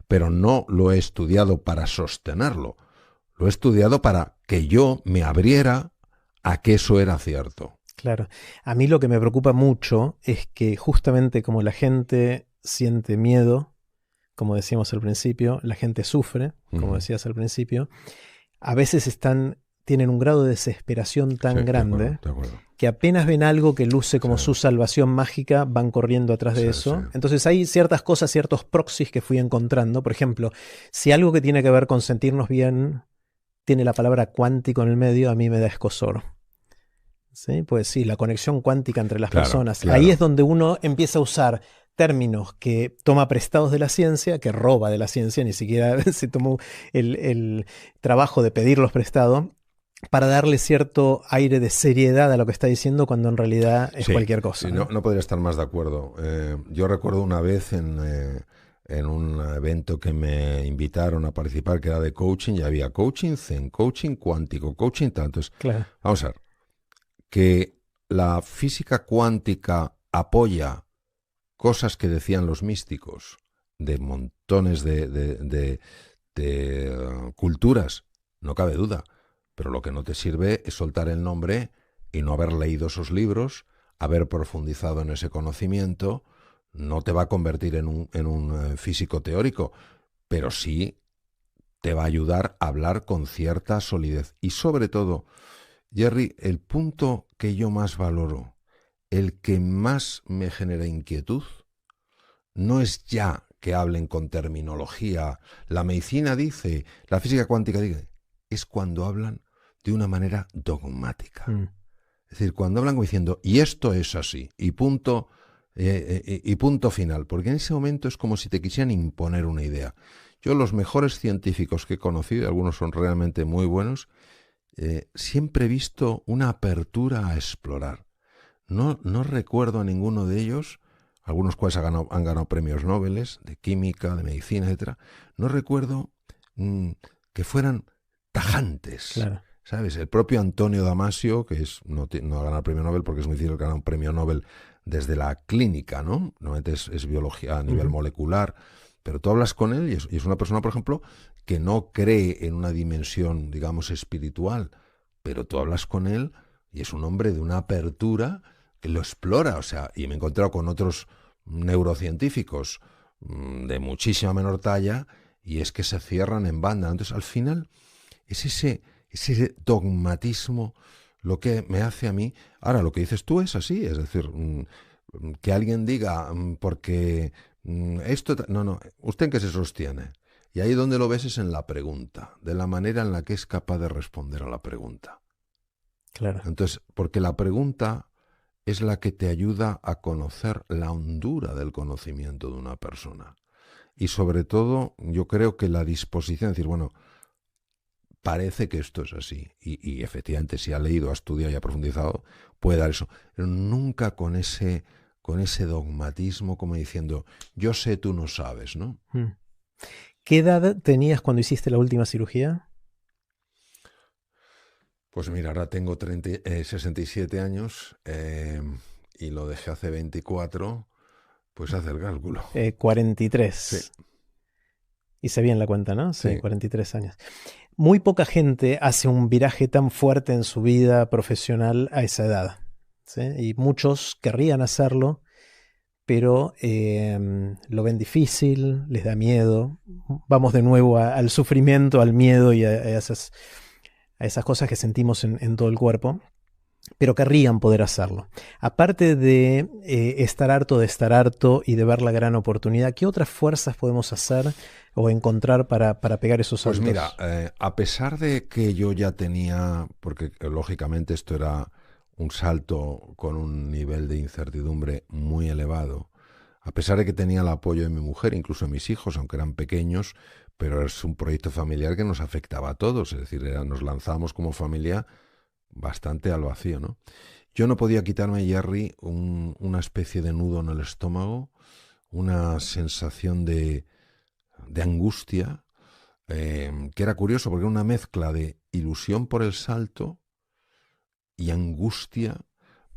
Speaker 2: Pero no lo he estudiado para sostenerlo, lo he estudiado para que yo me abriera a que eso era cierto.
Speaker 1: Claro. A mí lo que me preocupa mucho es que justamente como la gente siente miedo, como decíamos al principio, la gente sufre, como decías al principio, a veces tienen un grado de desesperación tan
Speaker 2: Sí,
Speaker 1: grande
Speaker 2: de acuerdo.
Speaker 1: que apenas ven algo que luce como
Speaker 2: Sí.
Speaker 1: su salvación mágica, van corriendo atrás de
Speaker 2: Sí,
Speaker 1: eso.
Speaker 2: sí.
Speaker 1: Entonces hay ciertas cosas, ciertos proxies que fui encontrando. Por ejemplo, si algo que tiene que ver con sentirnos bien tiene la palabra cuántico en el medio, a mí me da escozor. ¿Sí? Pues sí, la conexión cuántica entre las
Speaker 2: Claro,
Speaker 1: personas.
Speaker 2: claro.
Speaker 1: Ahí es donde uno empieza a usar términos que toma prestados de la ciencia, que roba de la ciencia, ni siquiera se tomó el trabajo de pedirlos prestados, para darle cierto aire de seriedad a lo que está diciendo cuando en realidad es
Speaker 2: Sí,
Speaker 1: cualquier cosa.
Speaker 2: sí, no podría estar más de acuerdo. Yo recuerdo una vez en un evento que me invitaron a participar, que era de coaching, y había coaching zen, coaching cuántico, coaching tal. Entonces,
Speaker 1: Claro.
Speaker 2: vamos a ver, que la física cuántica apoya cosas que decían los místicos de montones de culturas, no cabe duda. Pero lo que no te sirve es soltar el nombre y no haber leído esos libros, haber profundizado en ese conocimiento. No te va a convertir en un físico teórico, pero sí te va a ayudar a hablar con cierta solidez. Y sobre todo, Jerry, el punto que yo más valoro, el que más me genera inquietud, no es ya que hablen con terminología. La medicina dice, la física cuántica dice, es cuando hablan de una manera dogmática. Es decir, cuando hablan como diciendo, y esto es así, y punto final. Porque en ese momento es como si te quisieran imponer una idea. Yo los mejores científicos que he conocido, algunos son realmente muy buenos, siempre he visto una apertura a explorar. No recuerdo a ninguno de ellos, algunos cuales han ganado premios Nobel de química, de medicina, etc. No recuerdo que fueran tajantes.
Speaker 1: Claro.
Speaker 2: ¿Sabes? El propio Antonio Damasio, que no ha ganado el premio Nobel porque es muy difícil ganar un premio Nobel desde la clínica, ¿no? Normalmente es biología a nivel molecular, pero tú hablas con él y es una persona, por ejemplo, que no cree en una dimensión, digamos, espiritual, pero tú hablas con él y es un hombre de una apertura que lo explora, o sea, y me he encontrado con otros neurocientíficos de muchísima menor talla y es que se cierran en banda. Entonces, al final, es ese dogmatismo lo que me hace a mí. Ahora, lo que dices tú es así, es decir, que alguien diga, porque esto... No, ¿usted en qué se sostiene? Y ahí donde lo ves es en la pregunta, de la manera en la que es capaz de responder a la pregunta.
Speaker 1: Claro.
Speaker 2: Entonces, porque la pregunta es la que te ayuda a conocer la hondura del conocimiento de una persona. Y sobre todo, yo creo que la disposición de decir, bueno, parece que esto es así. Y efectivamente, si ha leído, ha estudiado y ha profundizado, puede dar eso. Pero nunca con ese con ese dogmatismo como diciendo, yo sé, tú no sabes, ¿no?
Speaker 1: ¿Qué edad tenías cuando hiciste la última cirugía?
Speaker 2: Pues mira, ahora tengo 67 años y lo dejé hace 24, pues hace el cálculo.
Speaker 1: 43.
Speaker 2: Sí,
Speaker 1: Hice bien la cuenta, ¿no? Sí,
Speaker 2: sí.
Speaker 1: 43 años. Muy poca gente hace un viraje tan fuerte en su vida profesional a esa edad, ¿sí? Y muchos querrían hacerlo, pero lo ven difícil, les da miedo. Vamos de nuevo al sufrimiento, al miedo y a esas cosas que sentimos en todo el cuerpo, pero querrían poder hacerlo. Aparte de estar harto y de ver la gran oportunidad, ¿qué otras fuerzas podemos hacer o encontrar para pegar esos
Speaker 2: Pues mira,
Speaker 1: saltos?
Speaker 2: a pesar de que yo ya tenía, porque lógicamente esto era un salto con un nivel de incertidumbre muy elevado, a pesar de que tenía el apoyo de mi mujer, incluso de mis hijos, aunque eran pequeños, pero es un proyecto familiar que nos afectaba a todos, es decir, nos lanzamos como familia bastante al vacío, ¿no? Yo no podía quitarme, Jerry, una especie de nudo en el estómago, una sensación de angustia, que era curioso porque era una mezcla de ilusión por el salto y angustia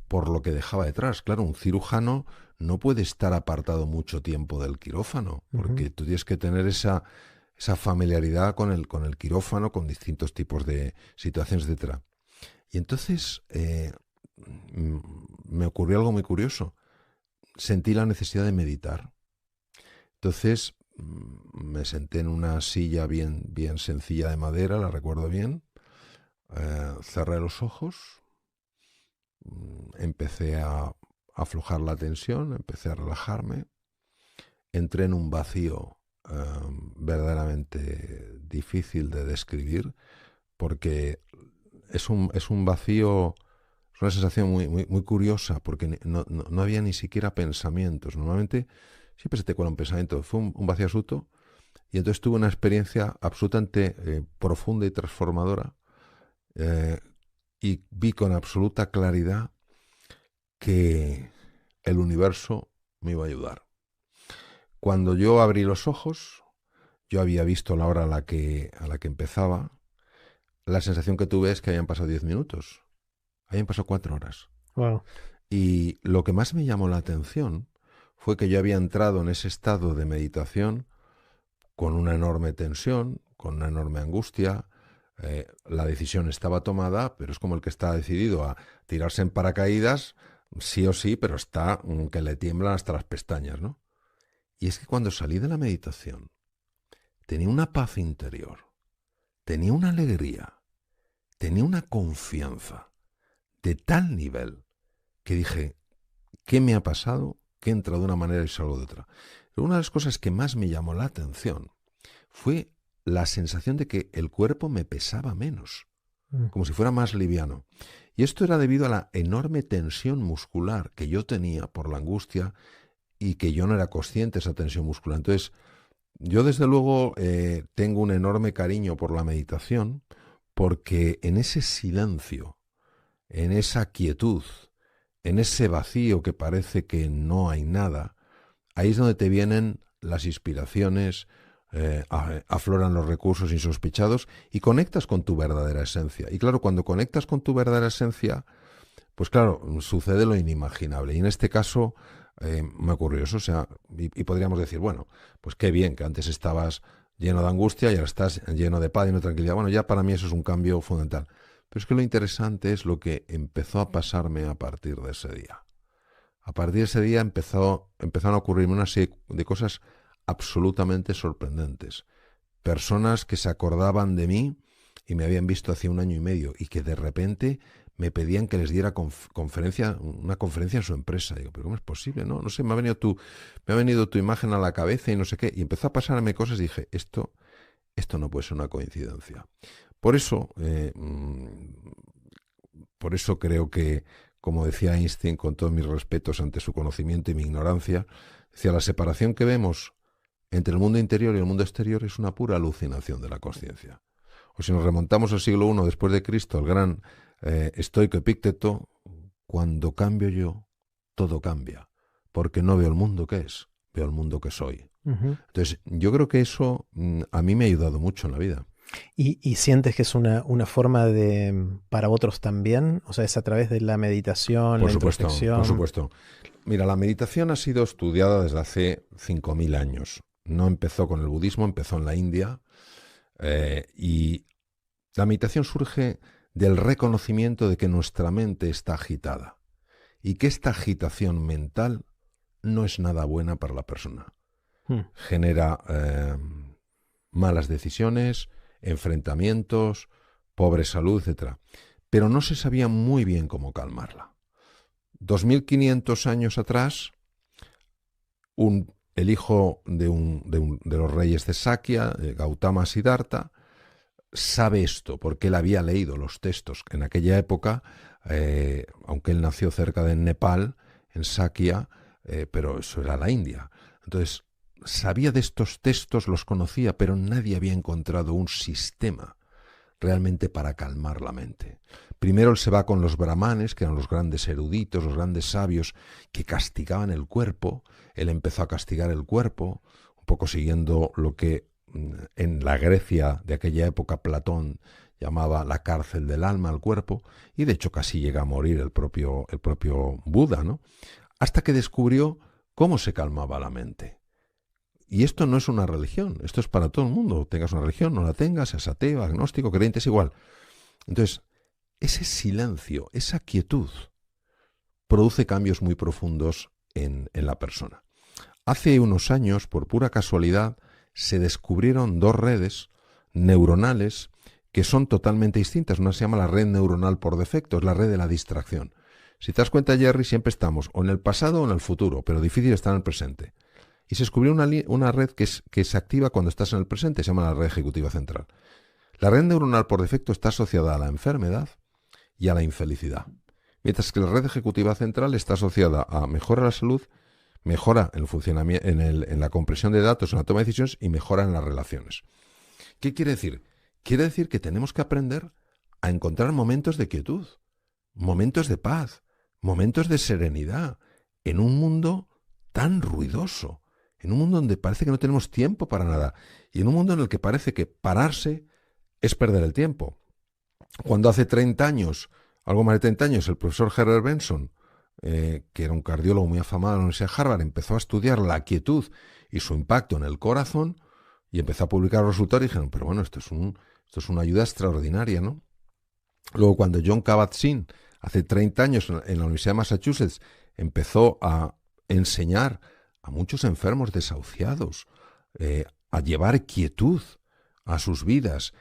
Speaker 2: por lo que dejaba detrás. Claro, un cirujano no puede estar apartado mucho tiempo del quirófano,
Speaker 1: Ujú.
Speaker 2: porque tú tienes que tener esa familiaridad con el quirófano, con distintos tipos de situaciones, etcétera. Y entonces me ocurrió algo muy curioso. Sentí la necesidad de meditar. Entonces me senté en una silla bien sencilla de madera, la recuerdo bien, cerré los ojos, empecé a aflojar la tensión, empecé a relajarme, entré en un vacío verdaderamente difícil de describir, porque es un vacío, es una sensación muy curiosa, porque no había ni siquiera pensamientos. Normalmente siempre se te cuela un pensamiento, fue un vacío absoluto. Y entonces tuve una experiencia absolutamente profunda y transformadora, eh, y vi con absoluta claridad que el universo me iba a ayudar. Cuando yo abrí los ojos, yo había visto la hora a la que empezaba. La sensación que tuve es que habían pasado 10 minutos, habían pasado 4 horas.
Speaker 1: Wow.
Speaker 2: Y lo que más me llamó la atención fue que yo había entrado en ese estado de meditación con una enorme tensión, con una enorme angustia. La decisión estaba tomada, pero es como el que está decidido a tirarse en paracaídas, sí o sí, pero está que le tiemblan hasta las pestañas, ¿no? Y es que cuando salí de la meditación, tenía una paz interior, tenía una alegría, tenía una confianza de tal nivel que dije, ¿qué me ha pasado? Que he entrado de una manera y salgo de otra. Pero una de las cosas que más me llamó la atención fue la sensación de que el cuerpo me pesaba menos,
Speaker 1: Mm.
Speaker 2: como si fuera más liviano. Y esto era debido a la enorme tensión muscular que yo tenía por la angustia y que yo no era consciente de esa tensión muscular. Entonces, yo desde luego tengo un enorme cariño por la meditación, porque en ese silencio, en esa quietud, en ese vacío que parece que no hay nada, ahí es donde te vienen las inspiraciones, afloran los recursos insospechados y conectas con tu verdadera esencia. Y claro, cuando conectas con tu verdadera esencia, pues claro, sucede lo inimaginable. Y en este caso me ocurrió eso. O sea, y podríamos decir, bueno, pues qué bien que antes estabas lleno de angustia y ahora estás lleno de paz y de tranquilidad. Bueno, ya para mí eso es un cambio fundamental. Pero es que lo interesante es lo que empezó a pasarme a partir de ese día. A partir de ese día empezaron a ocurrirme una serie de cosas absolutamente sorprendentes. Personas que se acordaban de mí y me habían visto hace un año y medio y que de repente me pedían que les diera una conferencia en su empresa. Digo, pero ¿cómo es posible? No sé, me ha venido tu imagen a la cabeza y no sé qué. Y empezó a pasarme cosas y dije, esto no puede ser una coincidencia. Por eso, por eso creo que, como decía Einstein, con todos mis respetos ante su conocimiento y mi ignorancia, decía, la separación que vemos entre el mundo interior y el mundo exterior es una pura alucinación de la conciencia. O si nos remontamos al siglo I después de Cristo, el gran estoico Epícteto, cuando cambio yo, todo cambia. porque no veo el mundo que es, veo el mundo que soy.
Speaker 1: Ujú.
Speaker 2: Entonces, yo creo que eso a mí me ha ayudado mucho en la vida.
Speaker 1: Y sientes que es una forma de, para otros también? O sea, es a través de la meditación,
Speaker 2: Por
Speaker 1: la
Speaker 2: supuesto, por
Speaker 1: introspección.
Speaker 2: supuesto. Mira, la meditación ha sido estudiada desde hace 5.000 años. No empezó con el budismo, empezó en la India. Y la meditación surge del reconocimiento de que nuestra mente está agitada y que esta agitación mental no es nada buena para la persona.
Speaker 1: Mm.
Speaker 2: Genera malas decisiones, enfrentamientos, pobre salud, etc. Pero no se sabía muy bien cómo calmarla. 2500 años atrás, el hijo de los reyes de Sakya, Gautama Siddhartha, sabe esto porque él había leído los textos. En aquella época, aunque él nació cerca de Nepal, en Sakya, pero eso era la India. Entonces, sabía de estos textos, los conocía, pero nadie había encontrado un sistema realmente para calmar la mente. Primero él se va con los brahmanes, que eran los grandes eruditos, los grandes sabios, que castigaban el cuerpo. Él empezó a castigar el cuerpo, un poco siguiendo lo que en la Grecia de aquella época Platón llamaba la cárcel del alma al cuerpo, y de hecho casi llega a morir el propio Buda, ¿no? Hasta que descubrió cómo se calmaba la mente. Y esto no es una religión, esto es para todo el mundo. Tengas una religión, no la tengas, seas ateo, agnóstico, creyente, es igual. Entonces, ese silencio, esa quietud, produce cambios muy profundos en la persona. Hace unos años, por pura casualidad, se descubrieron dos redes neuronales que son totalmente distintas. Una se llama la red neuronal por defecto, es la red de la distracción. Si te das cuenta, Jerry, siempre estamos o en el pasado o en el futuro, pero difícil estar en el presente. Y se descubrió una red que se activa cuando estás en el presente, se llama la red ejecutiva central. La red neuronal por defecto está asociada a la enfermedad y a la infelicidad, mientras que la red ejecutiva central está asociada a mejora la salud, mejora el funcionamiento, en la compresión de datos, en la toma de decisiones y mejora en las relaciones. ¿Qué quiere decir? Quiere decir que tenemos que aprender a encontrar momentos de quietud, momentos de paz, momentos de serenidad, en un mundo tan ruidoso, en un mundo donde parece que no tenemos tiempo para nada, y en un mundo en el que parece que pararse es perder el tiempo. Cuando hace 30 años, algo más de 30 años, el profesor Herbert Benson, que era un cardiólogo muy afamado de la Universidad de Harvard, empezó a estudiar la quietud y su impacto en el corazón, y empezó a publicar los resultados, y dijeron, pero bueno, esto es una ayuda extraordinaria, ¿no? Luego, cuando John Kabat-Zinn, hace 30 años, en la Universidad de Massachusetts, empezó a enseñar a muchos enfermos desahuciados a llevar quietud a sus vidas,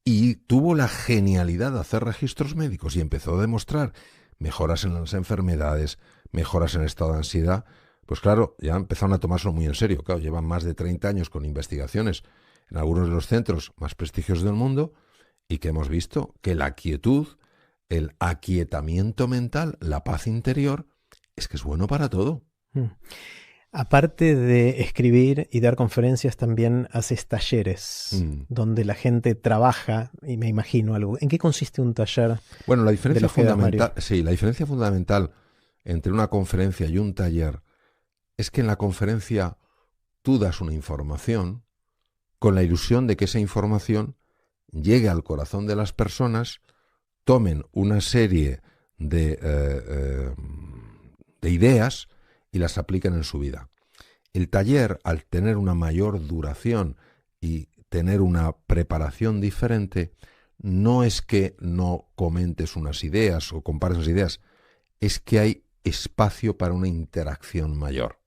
Speaker 2: y tuvo la genialidad de hacer registros médicos y empezó a demostrar mejoras en las enfermedades, mejoras en el estado de ansiedad, pues claro, ya empezaron a tomárselo muy en serio. Claro, llevan más de 30 años con investigaciones en algunos de los centros más prestigiosos del mundo, y que hemos visto que la quietud, el aquietamiento mental, la paz interior, es que es bueno para todo.
Speaker 1: Mm. Aparte de escribir y dar conferencias, también haces talleres donde la gente trabaja, y me imagino algo. ¿En qué consiste un taller?
Speaker 2: Bueno, la diferencia fundamental,
Speaker 1: Mario?
Speaker 2: sí, la diferencia fundamental entre una conferencia y un taller es que en la conferencia tú das una información con la ilusión de que esa información llegue al corazón de las personas, tomen una serie de ideas y las apliquen en su vida. El taller, al tener una mayor duración y tener una preparación diferente, no es que no comentes unas ideas o compares unas ideas, es que hay espacio para una interacción mayor.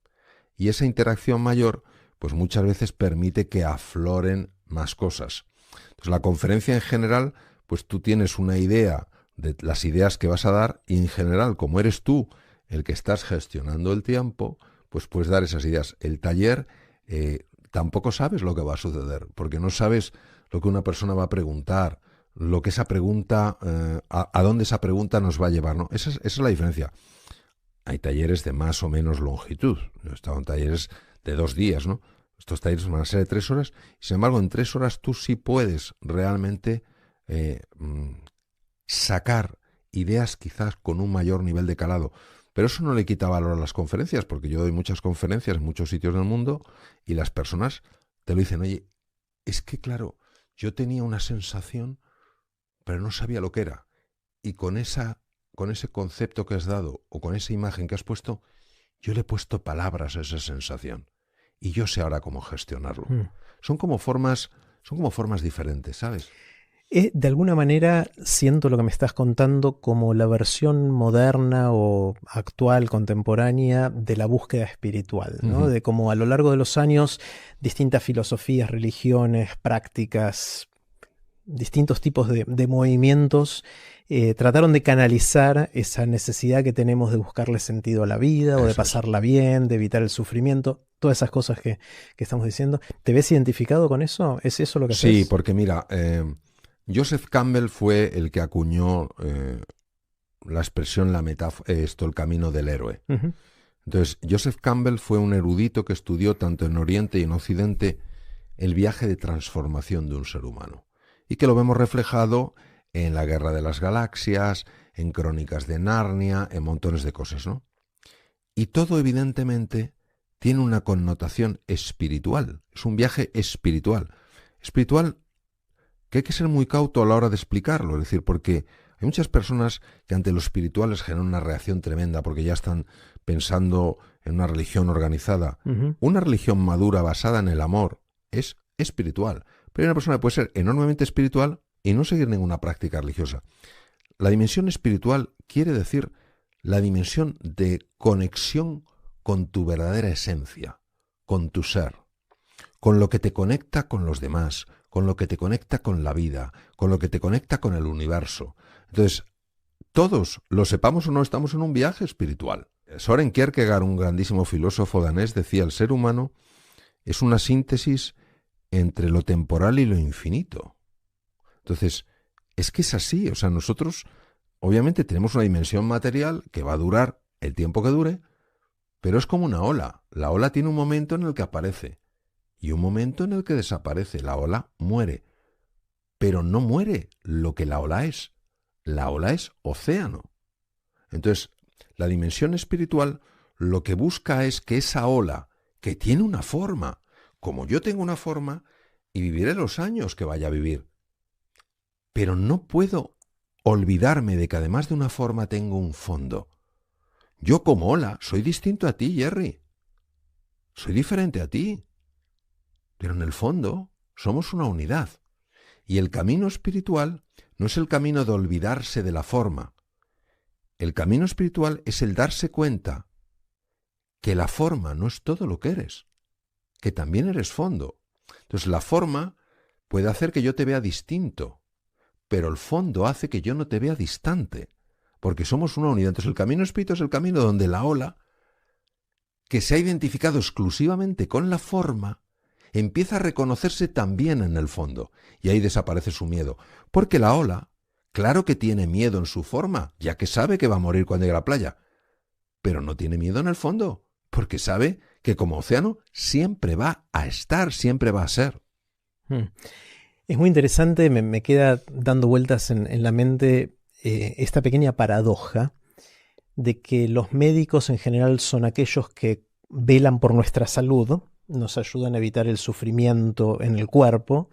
Speaker 2: Y esa interacción mayor, pues muchas veces permite que afloren más cosas. Entonces, la conferencia en general, pues tú tienes una idea de las ideas que vas a dar, y en general, como eres tú el que estás gestionando el tiempo, pues puedes dar esas ideas. El taller tampoco sabes lo que va a suceder, porque no sabes lo que una persona va a preguntar, lo que esa pregunta, a dónde esa pregunta nos va a llevar, ¿no? Esa es la diferencia. Hay talleres de más o menos longitud. Yo he estado en talleres de 2 días, ¿no? Estos talleres van a ser de 3 horas, y sin embargo, en 3 horas tú sí puedes realmente sacar ideas quizás con un mayor nivel de calado. Pero eso no le quita valor a las conferencias, porque yo doy muchas conferencias en muchos sitios del mundo y las personas te lo dicen, oye, es que claro, yo tenía una sensación, pero no sabía lo que era. Y con ese concepto que has dado o con esa imagen que has puesto, yo le he puesto palabras a esa sensación. Y yo sé ahora cómo gestionarlo. Son como formas diferentes, ¿sabes?
Speaker 1: De alguna manera siento lo que me estás contando como la versión moderna o actual, contemporánea de la búsqueda espiritual, ¿no? De cómo a lo largo de los años distintas filosofías, religiones, prácticas, distintos tipos de movimientos trataron de canalizar esa necesidad que tenemos de buscarle sentido a la vida o de pasarla bien, de evitar el sufrimiento, todas esas cosas que estamos diciendo. ¿Te ves identificado con eso? ¿Es eso lo que haces?
Speaker 2: Sí, porque mira, Joseph Campbell fue el que acuñó la expresión, la metáfora, el camino del héroe. Entonces, Joseph Campbell fue un erudito que estudió tanto en Oriente y en Occidente el viaje de transformación de un ser humano. Y que lo vemos reflejado en la Guerra de las Galaxias, en Crónicas de Narnia, en montones de cosas, ¿no? Y todo, evidentemente, tiene una connotación espiritual. Es un viaje espiritual. Espiritual que hay que ser muy cauto a la hora de explicarlo. Es decir, porque hay muchas personas que ante lo espiritual les generan una reacción tremenda porque ya están pensando en una religión organizada. Una religión madura basada en el amor es espiritual. Pero hay una persona que puede ser enormemente espiritual y no seguir ninguna práctica religiosa. La dimensión espiritual quiere decir la dimensión de conexión con tu verdadera esencia, con tu ser, con lo que te conecta con los demás, con lo que te conecta con la vida, con lo que te conecta con el universo. Entonces, todos, lo sepamos o no, estamos en un viaje espiritual. Søren Kierkegaard, un grandísimo filósofo danés, decía, el ser humano es una síntesis entre lo temporal y lo infinito. Entonces, es que es así. O sea, nosotros obviamente tenemos una dimensión material que va a durar el tiempo que dure, pero es como una ola. La ola tiene un momento en el que aparece y un momento en el que desaparece. La ola muere, pero no muere lo que la ola es. La ola es océano. Entonces, la dimensión espiritual lo que busca es que esa ola, que tiene una forma, como yo tengo una forma, y viviré los años que vaya a vivir. Pero no puedo olvidarme de que además de una forma tengo un fondo. Yo como ola soy distinto a ti, Jerry. Soy diferente a ti. Pero en el fondo somos una unidad. Y el camino espiritual no es el camino de olvidarse de la forma. El camino espiritual es el darse cuenta que la forma no es todo lo que eres, que también eres fondo. Entonces la forma puede hacer que yo te vea distinto, pero el fondo hace que yo no te vea distante, porque somos una unidad. Entonces el camino espiritual es el camino donde la ola, que se ha identificado exclusivamente con la forma, empieza a reconocerse también en el fondo, y ahí desaparece su miedo. Porque la ola, claro que tiene miedo en su forma, ya que sabe que va a morir cuando llegue a la playa, pero no tiene miedo en el fondo, porque sabe que como océano siempre va a estar, siempre va a ser.
Speaker 1: Es muy interesante, me queda dando vueltas en la mente esta pequeña paradoja de que los médicos en general son aquellos que velan por nuestra salud, nos ayudan a evitar el sufrimiento en el cuerpo,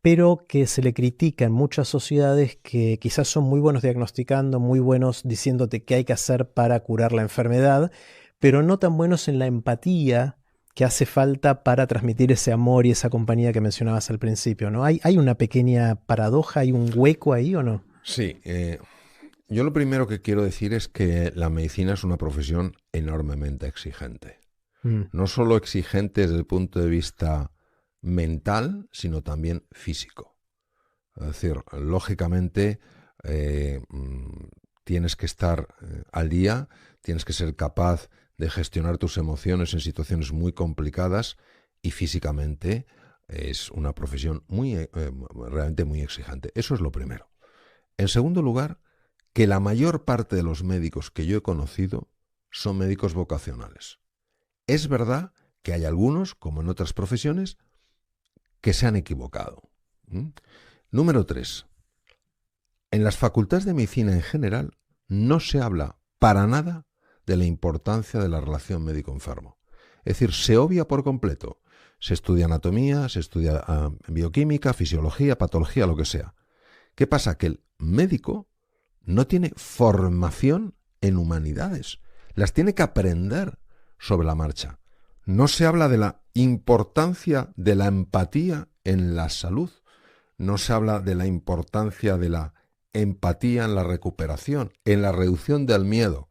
Speaker 1: pero que se le critica en muchas sociedades que quizás son muy buenos diagnosticando, muy buenos diciéndote qué hay que hacer para curar la enfermedad, pero no tan buenos en la empatía que hace falta para transmitir ese amor y esa compañía que mencionabas al principio, ¿no? ¿Hay una pequeña paradoja, hay un hueco ahí o no?
Speaker 2: Sí, yo lo primero que quiero decir es que la medicina es una profesión enormemente exigente. No solo exigente desde el punto de vista mental, sino también físico. Es decir, lógicamente tienes que estar al día, tienes que ser capaz de gestionar tus emociones en situaciones muy complicadas y físicamente es una profesión realmente muy exigente. Eso es lo primero. En segundo lugar, que la mayor parte de los médicos que yo he conocido son médicos vocacionales. Es verdad que hay algunos, como en otras profesiones, que se han equivocado. Número 3. En las facultades de medicina en general no se habla para nada de la importancia de la relación médico-enfermo. Es decir, se obvia por completo. Se estudia anatomía, se estudia bioquímica, fisiología, patología, lo que sea. ¿Qué pasa? Que el médico no tiene formación en humanidades. Las tiene que aprender sobre la marcha. No se habla de la importancia de la empatía en la salud. No se habla de la importancia de la empatía en la recuperación, en la reducción del miedo.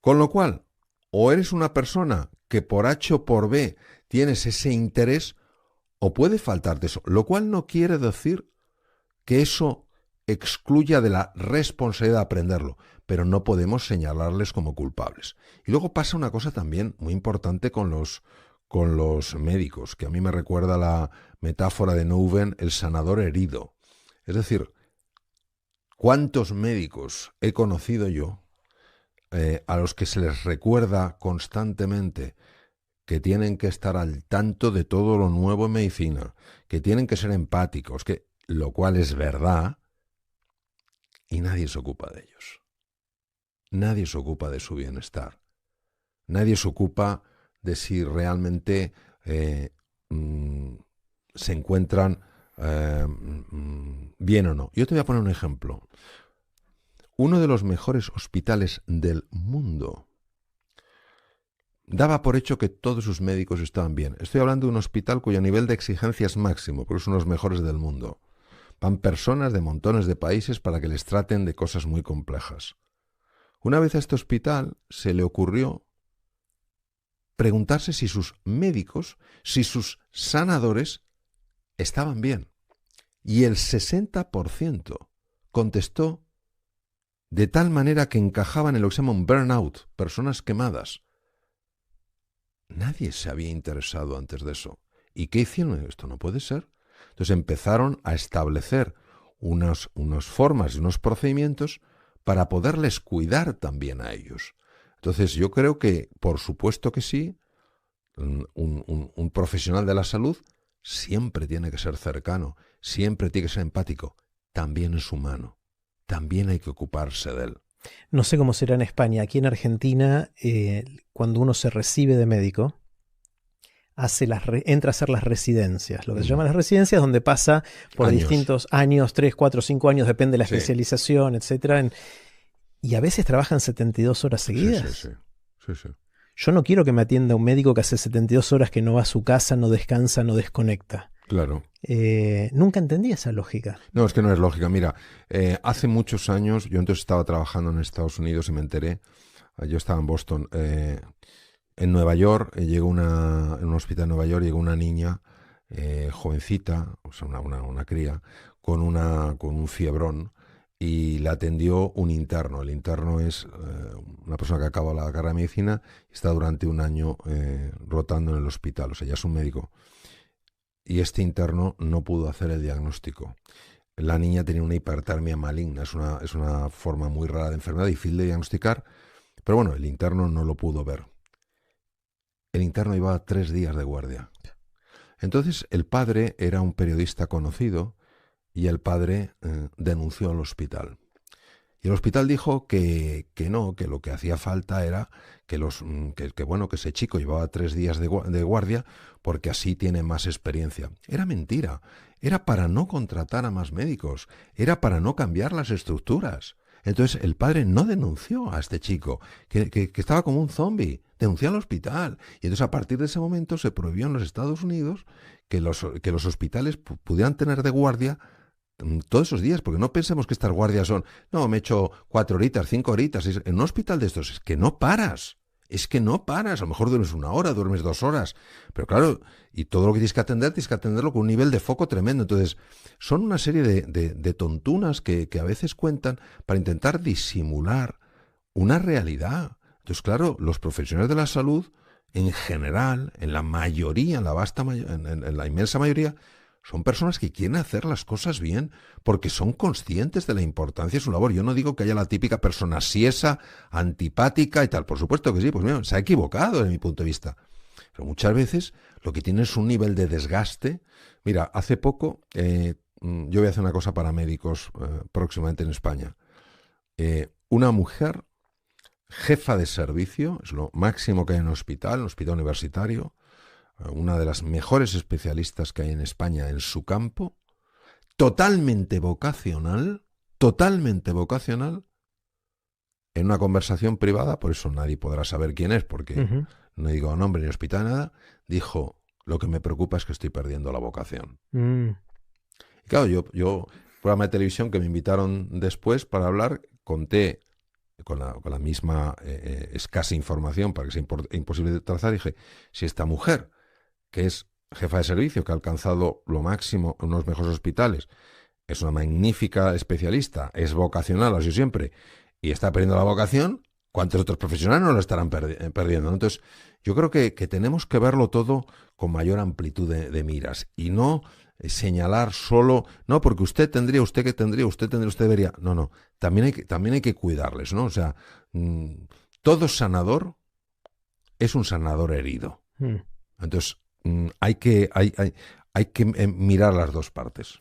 Speaker 2: Con lo cual, o eres una persona que por H o por B tienes ese interés, o puede faltarte eso. Lo cual no quiere decir que eso excluya de la responsabilidad de aprenderlo, pero no podemos señalarles como culpables. Y luego pasa una cosa también muy importante con los médicos, que a mí me recuerda la metáfora de Nouwen, el sanador herido. Es decir, ¿cuántos médicos he conocido yo a los que se les recuerda constantemente que tienen que estar al tanto de todo lo nuevo en medicina, que tienen que ser empáticos, lo cual es verdad, y nadie se ocupa de ellos? Nadie se ocupa de su bienestar. Nadie se ocupa de si realmente se encuentran bien o no. Yo te voy a poner un ejemplo. Uno de los mejores hospitales del mundo daba por hecho que todos sus médicos estaban bien. Estoy hablando de un hospital cuyo nivel de exigencia es máximo, porque son los mejores del mundo. Van personas de montones de países para que les traten de cosas muy complejas. Una vez a este hospital se le ocurrió preguntarse si sus médicos, si sus sanadores estaban bien. Y el 60% contestó de tal manera que encajaban en lo que se llama un burnout, personas quemadas. Nadie se había interesado antes de eso. ¿Y qué hicieron? Esto no puede ser. Entonces empezaron a establecer unas formas y unos procedimientos para poderles cuidar también a ellos. Entonces yo creo que, por supuesto que sí, un profesional de la salud siempre tiene que ser cercano, siempre tiene que ser empático, también es humano, también hay que ocuparse de él.
Speaker 1: No sé cómo será en España. Aquí en Argentina, cuando uno se recibe de médico, entra a hacer las residencias. Lo que se llaman las residencias, donde pasa por distintos años, 3, 4, 5 años, depende de la especialización, etcétera. Y a veces trabajan 72 horas seguidas.
Speaker 2: Sí.
Speaker 1: Yo no quiero que me atienda un médico que hace 72 horas que no va a su casa, no descansa, no desconecta.
Speaker 2: Claro.
Speaker 1: Nunca entendí esa lógica.
Speaker 2: No, es que no es lógica. Mira, hace muchos años, yo entonces estaba trabajando en Estados Unidos y me enteré, yo estaba en Boston, en Nueva York, en un hospital en Nueva York, llegó una niña jovencita, o sea, una cría, con un fiebrón, y la atendió un interno. El interno es una persona que acaba la carrera de medicina y está durante un año rotando en el hospital, o sea, ya es un médico. Y este interno no pudo hacer el diagnóstico. La niña tenía una hipertermia maligna, es una forma muy rara de enfermedad, difícil de diagnosticar, pero bueno, el interno no lo pudo ver. El interno llevaba 3 días de guardia. Entonces el padre era un periodista conocido y el padre denunció al hospital. Y el hospital dijo que no, que lo que hacía falta era que ese chico llevaba 3 días de guardia porque así tiene más experiencia. Era mentira. Era para no contratar a más médicos. Era para no cambiar las estructuras. Entonces el padre no denunció a este chico, que estaba como un zombie. Denunció al hospital. Y entonces a partir de ese momento se prohibió en los Estados Unidos que los hospitales pudieran tener de guardia todos esos días, porque no pensemos que estas guardias son, no, me echo 4 horitas, 5 horitas. En un hospital de estos es que no paras. A lo mejor duermes 1 hora, duermes 2 horas, pero claro, y todo lo que tienes que atenderlo con un nivel de foco tremendo. Entonces, son una serie de tontunas que a veces cuentan para intentar disimular una realidad. Entonces, claro, los profesionales de la salud, en general, en la mayoría, en la inmensa mayoría, son personas que quieren hacer las cosas bien porque son conscientes de la importancia de su labor. Yo no digo que haya la típica persona siesa, antipática y tal. Por supuesto que sí, pues mira, se ha equivocado desde mi punto de vista. Pero muchas veces lo que tiene es un nivel de desgaste. Mira, hace poco, yo voy a hacer una cosa para médicos próximamente en España. Una mujer jefa de servicio, es lo máximo que hay en un hospital universitario, una de las mejores especialistas que hay en España en su campo, totalmente vocacional, en una conversación privada, por eso nadie podrá saber quién es, porque no digo nombre ni hospital, nada, dijo, lo que me preocupa es que estoy perdiendo la vocación. Y claro, yo, programa de televisión que me invitaron después para hablar, conté con la misma escasa información para que sea imposible de trazar, dije, si esta mujer, que es jefa de servicio, que ha alcanzado lo máximo en unos mejores hospitales, es una magnífica especialista, es vocacional, así siempre, y está perdiendo la vocación, ¿cuántos otros profesionales no lo estarán perdiendo? Entonces, yo creo que tenemos que verlo todo con mayor amplitud de miras y no señalar solo, no, porque usted debería. No, también hay que cuidarles, ¿no? O sea, todo sanador es un sanador herido. Entonces, hay que mirar las dos partes.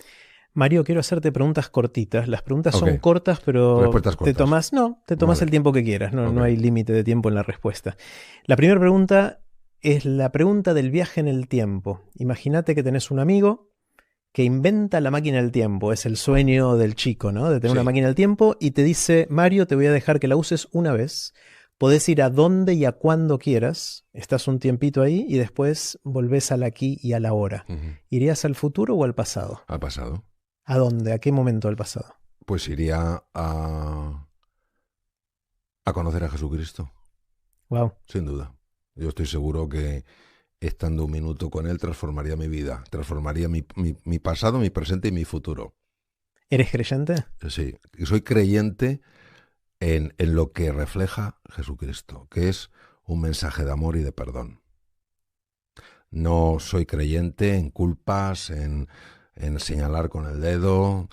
Speaker 1: Mario, quiero hacerte preguntas cortitas. Las preguntas son cortas, pero
Speaker 2: respuestas cortas.
Speaker 1: te tomas el tiempo que quieras. No hay límite de tiempo en la respuesta. La primera pregunta es la pregunta del viaje en el tiempo. Imagínate que tenés un amigo que inventa la máquina del tiempo. Es el sueño del chico, ¿no? De tener una máquina del tiempo y te dice, Mario, te voy a dejar que la uses una vez. Podés ir a donde y a cuando quieras. Estás un tiempito ahí y después volvés al aquí y a la hora. ¿Irías al futuro o al pasado?
Speaker 2: Al pasado.
Speaker 1: ¿A dónde? ¿A qué momento del pasado?
Speaker 2: Pues iría a conocer a Jesucristo.
Speaker 1: Wow.
Speaker 2: Sin duda. Yo estoy seguro que estando un minuto con él transformaría mi vida, transformaría mi pasado, mi presente y mi futuro.
Speaker 1: ¿Eres creyente?
Speaker 2: Sí, soy creyente en lo que refleja Jesucristo, que es un mensaje de amor y de perdón. No soy creyente en culpas, en señalar con el dedo,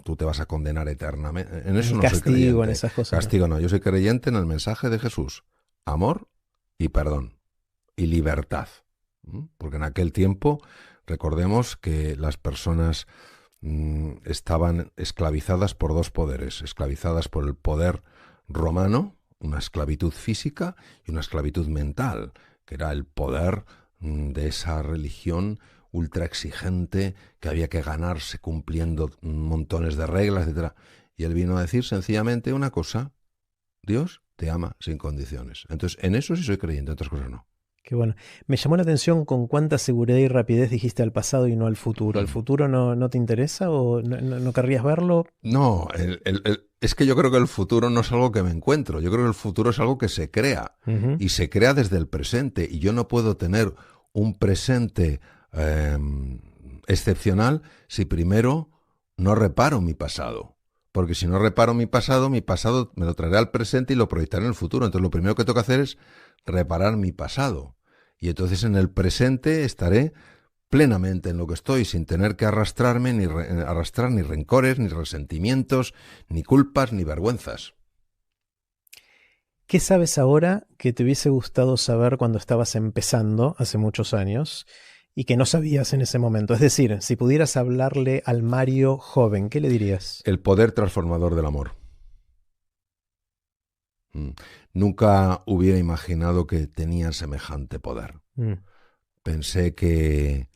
Speaker 2: tú te vas a condenar eternamente. En eso no soy creyente.
Speaker 1: Castigo, en esas cosas.
Speaker 2: Castigo no, yo soy creyente en el mensaje de Jesús. Amor y perdón y libertad. Porque en aquel tiempo, recordemos que las personas estaban esclavizadas por dos poderes, esclavizadas por el poder romano, una esclavitud física y una esclavitud mental, que era el poder de esa religión ultra exigente que había que ganarse cumpliendo montones de reglas, etc. Y él vino a decir sencillamente una cosa: Dios te ama sin condiciones. Entonces, en eso sí soy creyente, en otras cosas no.
Speaker 1: Qué bueno. Me llamó la atención con cuánta seguridad y rapidez dijiste al pasado y no al futuro. ¿Al futuro no te interesa o no querrías verlo?
Speaker 2: No, es que yo creo que el futuro no es algo que me encuentro. Yo creo que el futuro es algo que se crea. Y se crea desde el presente. Y yo no puedo tener un presente excepcional si primero no reparo mi pasado. Porque si no reparo mi pasado me lo traeré al presente y lo proyectaré en el futuro. Entonces lo primero que tengo que hacer es reparar mi pasado. Y entonces en el presente estaré plenamente en lo que estoy, sin tener que arrastrar ni rencores, ni resentimientos, ni culpas, ni vergüenzas.
Speaker 1: ¿Qué sabes ahora que te hubiese gustado saber cuando estabas empezando, hace muchos años, y que no sabías en ese momento? Es decir, si pudieras hablarle al Mario joven, ¿qué le dirías?
Speaker 2: El poder transformador del amor. Nunca hubiera imaginado que tenía semejante poder. Pensé que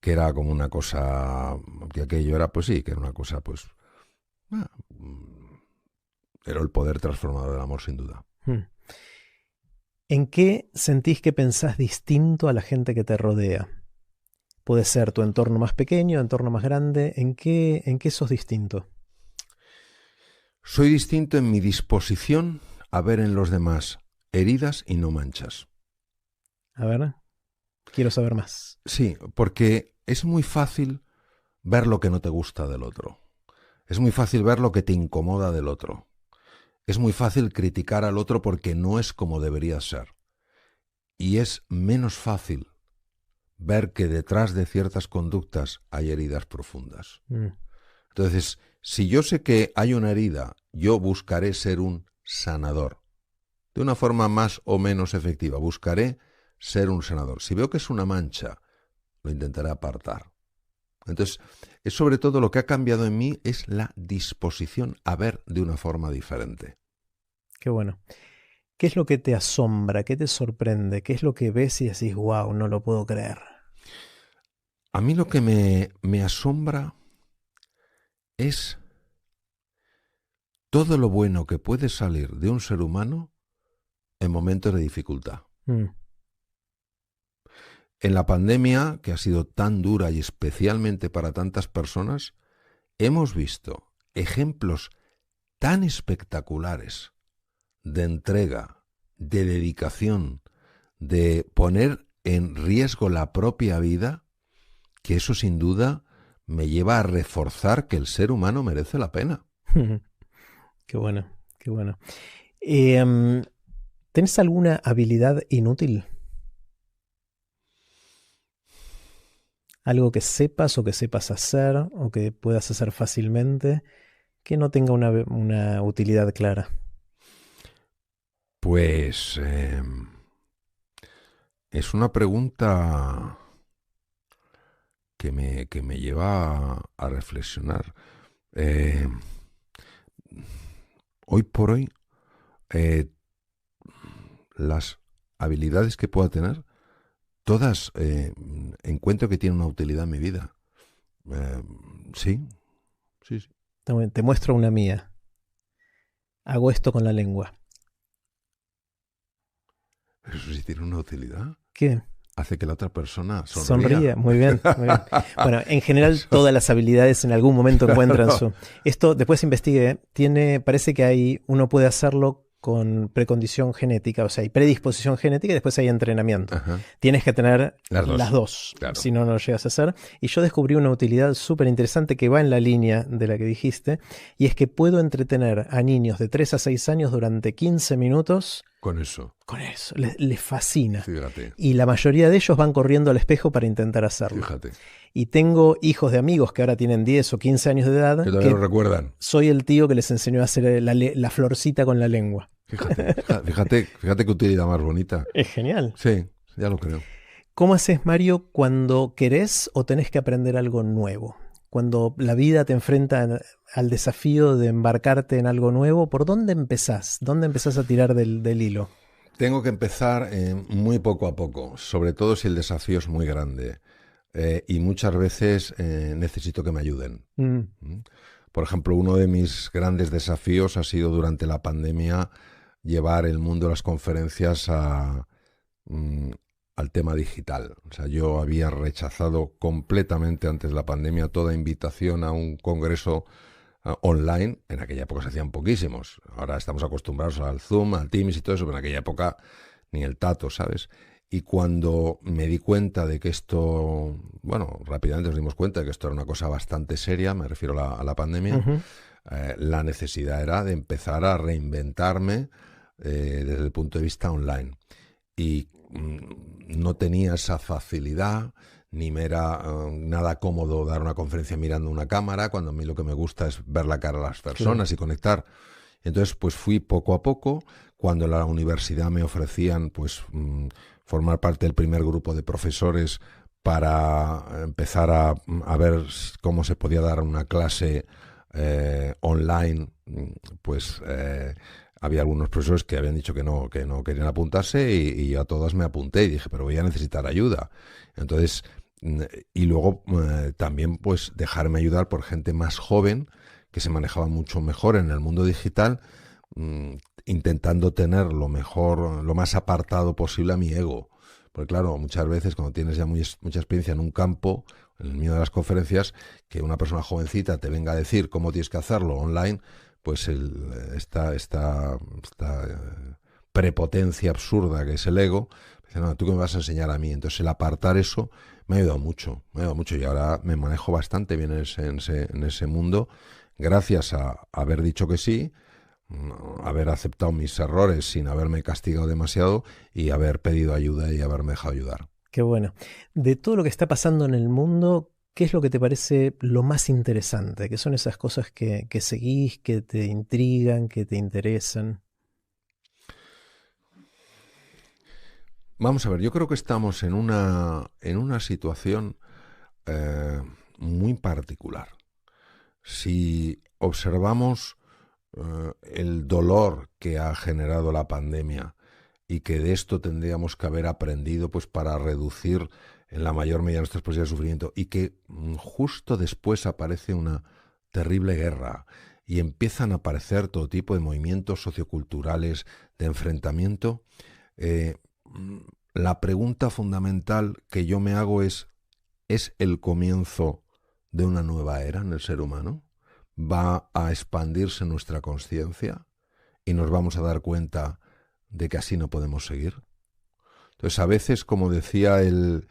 Speaker 2: era como una cosa, que aquello era, pues sí, que era una cosa, pues, era el poder transformador del amor, sin duda.
Speaker 1: ¿En qué sentís que pensás distinto a la gente que te rodea? Puede ser tu entorno más pequeño, entorno más grande. ¿En qué sos distinto?
Speaker 2: Soy distinto en mi disposición a ver en los demás heridas y no manchas.
Speaker 1: A ver, quiero saber más.
Speaker 2: Sí, porque es muy fácil ver lo que no te gusta del otro. Es muy fácil ver lo que te incomoda del otro. Es muy fácil criticar al otro porque no es como debería ser. Y es menos fácil ver que detrás de ciertas conductas hay heridas profundas. Entonces, si yo sé que hay una herida, yo buscaré ser un sanador. De una forma más o menos efectiva, buscaré ser un sanador. Si veo que es una mancha, lo intentaré apartar. Entonces, es sobre todo lo que ha cambiado en mí es la disposición a ver de una forma diferente.
Speaker 1: Qué bueno. ¿Qué es lo que te asombra? ¿Qué te sorprende? ¿Qué es lo que ves y decís, wow, no lo puedo creer?
Speaker 2: A mí lo que me asombra es todo lo bueno que puede salir de un ser humano en momentos de dificultad.
Speaker 1: Mm,
Speaker 2: En la pandemia, que ha sido tan dura y especialmente para tantas personas, hemos visto ejemplos tan espectaculares de entrega, de dedicación, de poner en riesgo la propia vida, que eso sin duda me lleva a reforzar que el ser humano merece la pena.
Speaker 1: qué bueno, qué bueno. Em, ¿Tenés alguna habilidad inútil? Algo que sepas o que sepas hacer o que puedas hacer fácilmente que no tenga una utilidad clara.
Speaker 2: Pues es una pregunta que me lleva a reflexionar. Eh, Hoy por hoy, eh, las habilidades que pueda tener, todas encuentro que tienen una utilidad en mi vida. Eh, sí, sí, sí.
Speaker 1: Te muestro una mía. Hago esto con la lengua.
Speaker 2: Eso sí tiene una utilidad.
Speaker 1: ¿Qué?
Speaker 2: Hace que la otra persona sonría.
Speaker 1: Sonríe. Muy bien, muy bien. Bueno, en general
Speaker 2: Eso.
Speaker 1: todas las habilidades en algún momento encuentran
Speaker 2: Claro.
Speaker 1: su... Esto después investigué. Parece que uno puede hacerlo con precondición genética, o sea, hay predisposición genética y después hay entrenamiento.
Speaker 2: Ajá.
Speaker 1: Tienes que tener
Speaker 2: Las
Speaker 1: las
Speaker 2: dos,
Speaker 1: dos,
Speaker 2: claro.
Speaker 1: si no, no lo llegas a hacer. Y yo descubrí una utilidad súper interesante que va en la línea de la que dijiste, y es que puedo entretener a niños de 3 a 6 años durante 15 minutos
Speaker 2: Con eso,
Speaker 1: con eso. Les fascina.
Speaker 2: fíjate,
Speaker 1: Y la mayoría de ellos van corriendo al espejo para intentar hacerlo.
Speaker 2: fíjate.
Speaker 1: Y tengo hijos de amigos que ahora tienen 10 o 15 años de
Speaker 2: Que
Speaker 1: edad,
Speaker 2: todavía lo
Speaker 1: que
Speaker 2: recuerdan.
Speaker 1: soy el tío que les enseñó a hacer la florcita con la lengua.
Speaker 2: Fíjate qué utilidad más bonita.
Speaker 1: Es genial.
Speaker 2: Sí, ya lo creo.
Speaker 1: ¿Cómo haces, Mario, cuando querés o tenés que aprender algo nuevo? Cuando la vida te enfrenta al desafío de embarcarte en algo nuevo, ¿por dónde empezás? ¿Dónde empezás a tirar del hilo?
Speaker 2: Tengo que empezar muy poco a poco, sobre todo si el desafío es muy grande. Y muchas veces necesito que me ayuden.
Speaker 1: Mm,
Speaker 2: ¿Mm? Por ejemplo, uno de mis grandes desafíos ha sido durante la pandemia llevar el mundo de las conferencias mm, al tema digital. O sea, yo había rechazado completamente antes de la pandemia toda invitación a un congreso online. En aquella época se hacían poquísimos. Ahora estamos acostumbrados al Zoom, al Teams y todo eso, pero en aquella época ni el tato, ¿sabes? Y cuando me di cuenta de que esto, bueno, rápidamente nos dimos cuenta de que esto era una cosa bastante seria, me refiero a la pandemia,
Speaker 1: ujú,
Speaker 2: la necesidad era de empezar a reinventarme desde el punto de vista online. Y no tenía esa facilidad, ni me era nada cómodo dar una conferencia mirando una cámara, cuando a mí lo que me gusta es ver la cara a las
Speaker 1: claro.
Speaker 2: personas y conectar. Entonces, pues fui poco a poco. Cuando en la universidad me ofrecían, pues, formar parte del primer grupo de profesores para empezar a ver cómo se podía dar una clase online, pues había algunos profesores que habían dicho que no querían apuntarse y a todas me apunté y dije, pero voy a necesitar ayuda. Entonces, y luego también pues dejarme ayudar por gente más joven que se manejaba mucho mejor en el mundo digital, intentando tener lo mejor, lo más apartado posible a mi ego. Porque claro, muchas veces cuando tienes ya mucha experiencia en un campo, en el mío de las conferencias, que una persona jovencita te venga a decir cómo tienes que hacerlo online, pues esta prepotencia absurda que es el ego, dice, no, ¿tú qué me vas a enseñar a mí? Entonces el apartar eso me ha ayudado mucho y ahora me manejo bastante bien en ese mundo gracias a haber dicho que sí, haber aceptado mis errores sin haberme castigado demasiado y haber pedido ayuda y haberme dejado ayudar.
Speaker 1: Qué bueno. De todo lo que está pasando en el mundo, ¿qué es lo que te parece lo más interesante? ¿Qué son esas cosas que seguís, que te intrigan, que te interesan?
Speaker 2: Vamos a ver, yo creo que estamos en una situación eh, muy particular. Si observamos el dolor que ha generado la pandemia y que de esto tendríamos que haber aprendido pues para reducir en la mayor medida nuestras posibilidades de sufrimiento, y que justo después aparece una terrible guerra y empiezan a aparecer todo tipo de movimientos socioculturales de enfrentamiento, la pregunta fundamental que yo me hago ¿es el comienzo de una nueva era en el ser humano? ¿Va a expandirse nuestra conciencia y nos vamos a dar cuenta de que así no podemos seguir? Entonces, a veces, como decía el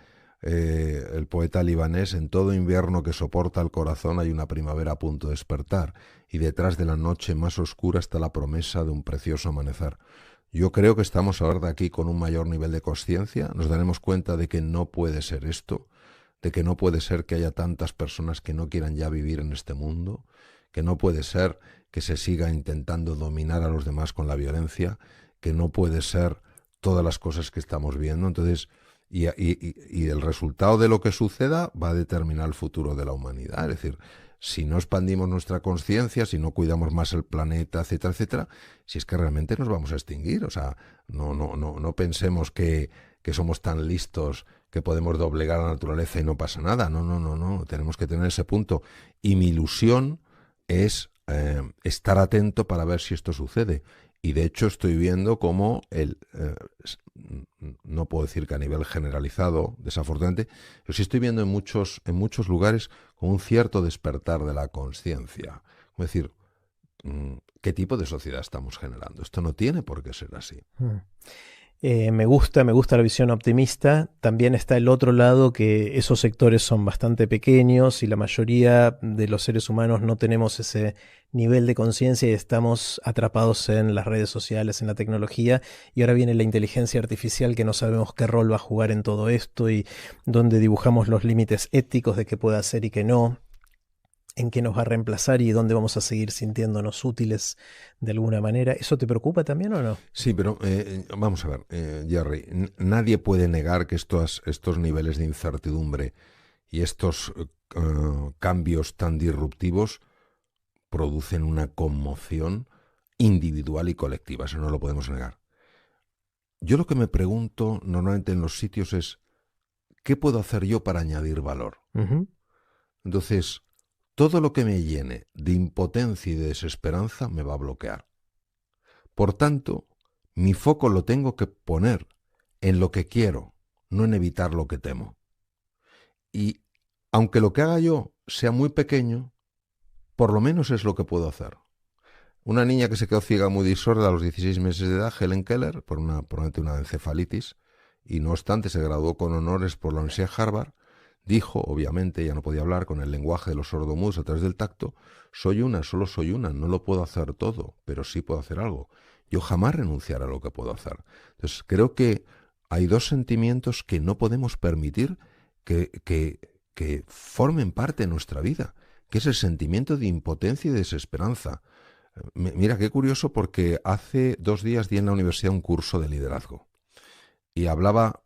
Speaker 2: poeta libanés, en todo invierno que soporta el corazón hay una primavera a punto de despertar, y detrás de la noche más oscura está la promesa de un precioso amanecer. Yo creo que estamos ahora de aquí con un mayor nivel de conciencia, nos daremos cuenta de que no puede ser esto, de que no puede ser que haya tantas personas que no quieran ya vivir en este mundo, que no puede ser que se siga intentando dominar a los demás con la violencia, que no puede ser todas las cosas que estamos viendo. Entonces, y el resultado de lo que suceda va a determinar el futuro de la humanidad. Es decir, si no expandimos nuestra conciencia, si no cuidamos más el planeta, etcétera, etcétera, si es que realmente nos vamos a extinguir. O sea, no pensemos que somos tan listos que podemos doblegar a la naturaleza y no pasa nada. No. Tenemos que tener ese punto. Y mi ilusión es estar atento para ver si esto sucede. Y de hecho estoy viendo cómo no puedo decir que a nivel generalizado, desafortunadamente, pero sí estoy viendo en muchos lugares con un cierto despertar de la conciencia. Es decir, ¿qué tipo de sociedad estamos generando? Esto no tiene por qué ser así.
Speaker 1: Me gusta la visión optimista. También está el otro lado, que esos sectores son bastante pequeños y la mayoría de los seres humanos no tenemos ese nivel de conciencia y estamos atrapados en las redes sociales, en la tecnología, y ahora viene la inteligencia artificial, que no sabemos qué rol va a jugar en todo esto y dónde dibujamos los límites éticos de qué puede hacer y qué no, en qué nos va a reemplazar y dónde vamos a seguir sintiéndonos útiles de alguna manera. ¿Eso te preocupa también o no?
Speaker 2: Sí, pero vamos a ver, Jerry, nadie puede negar que estos niveles de incertidumbre y estos cambios tan disruptivos producen una conmoción individual y colectiva. Eso no lo podemos negar. Yo lo que me pregunto normalmente en los sitios es, ¿qué puedo hacer yo para añadir valor?
Speaker 1: Uh-huh.
Speaker 2: Entonces, todo lo que me llene de impotencia y de desesperanza me va a bloquear. Por tanto, mi foco lo tengo que poner en lo que quiero, no en evitar lo que temo. Y aunque lo que haga yo sea muy pequeño, por lo menos es lo que puedo hacer. Una niña que se quedó ciega muy sorda a los 16 meses de edad, Helen Keller, probablemente una encefalitis, y no obstante se graduó con honores por la Universidad de Harvard, dijo, obviamente, ya no podía hablar, con el lenguaje de los sordomudos a través del tacto: solo soy una, no lo puedo hacer todo, pero sí puedo hacer algo. Yo jamás renunciaré a lo que puedo hacer. Entonces, creo que hay dos sentimientos que no podemos permitir que formen parte de nuestra vida, que es el sentimiento de impotencia y de desesperanza. Mira, qué curioso, porque hace 2 días di en la universidad un curso de liderazgo y hablaba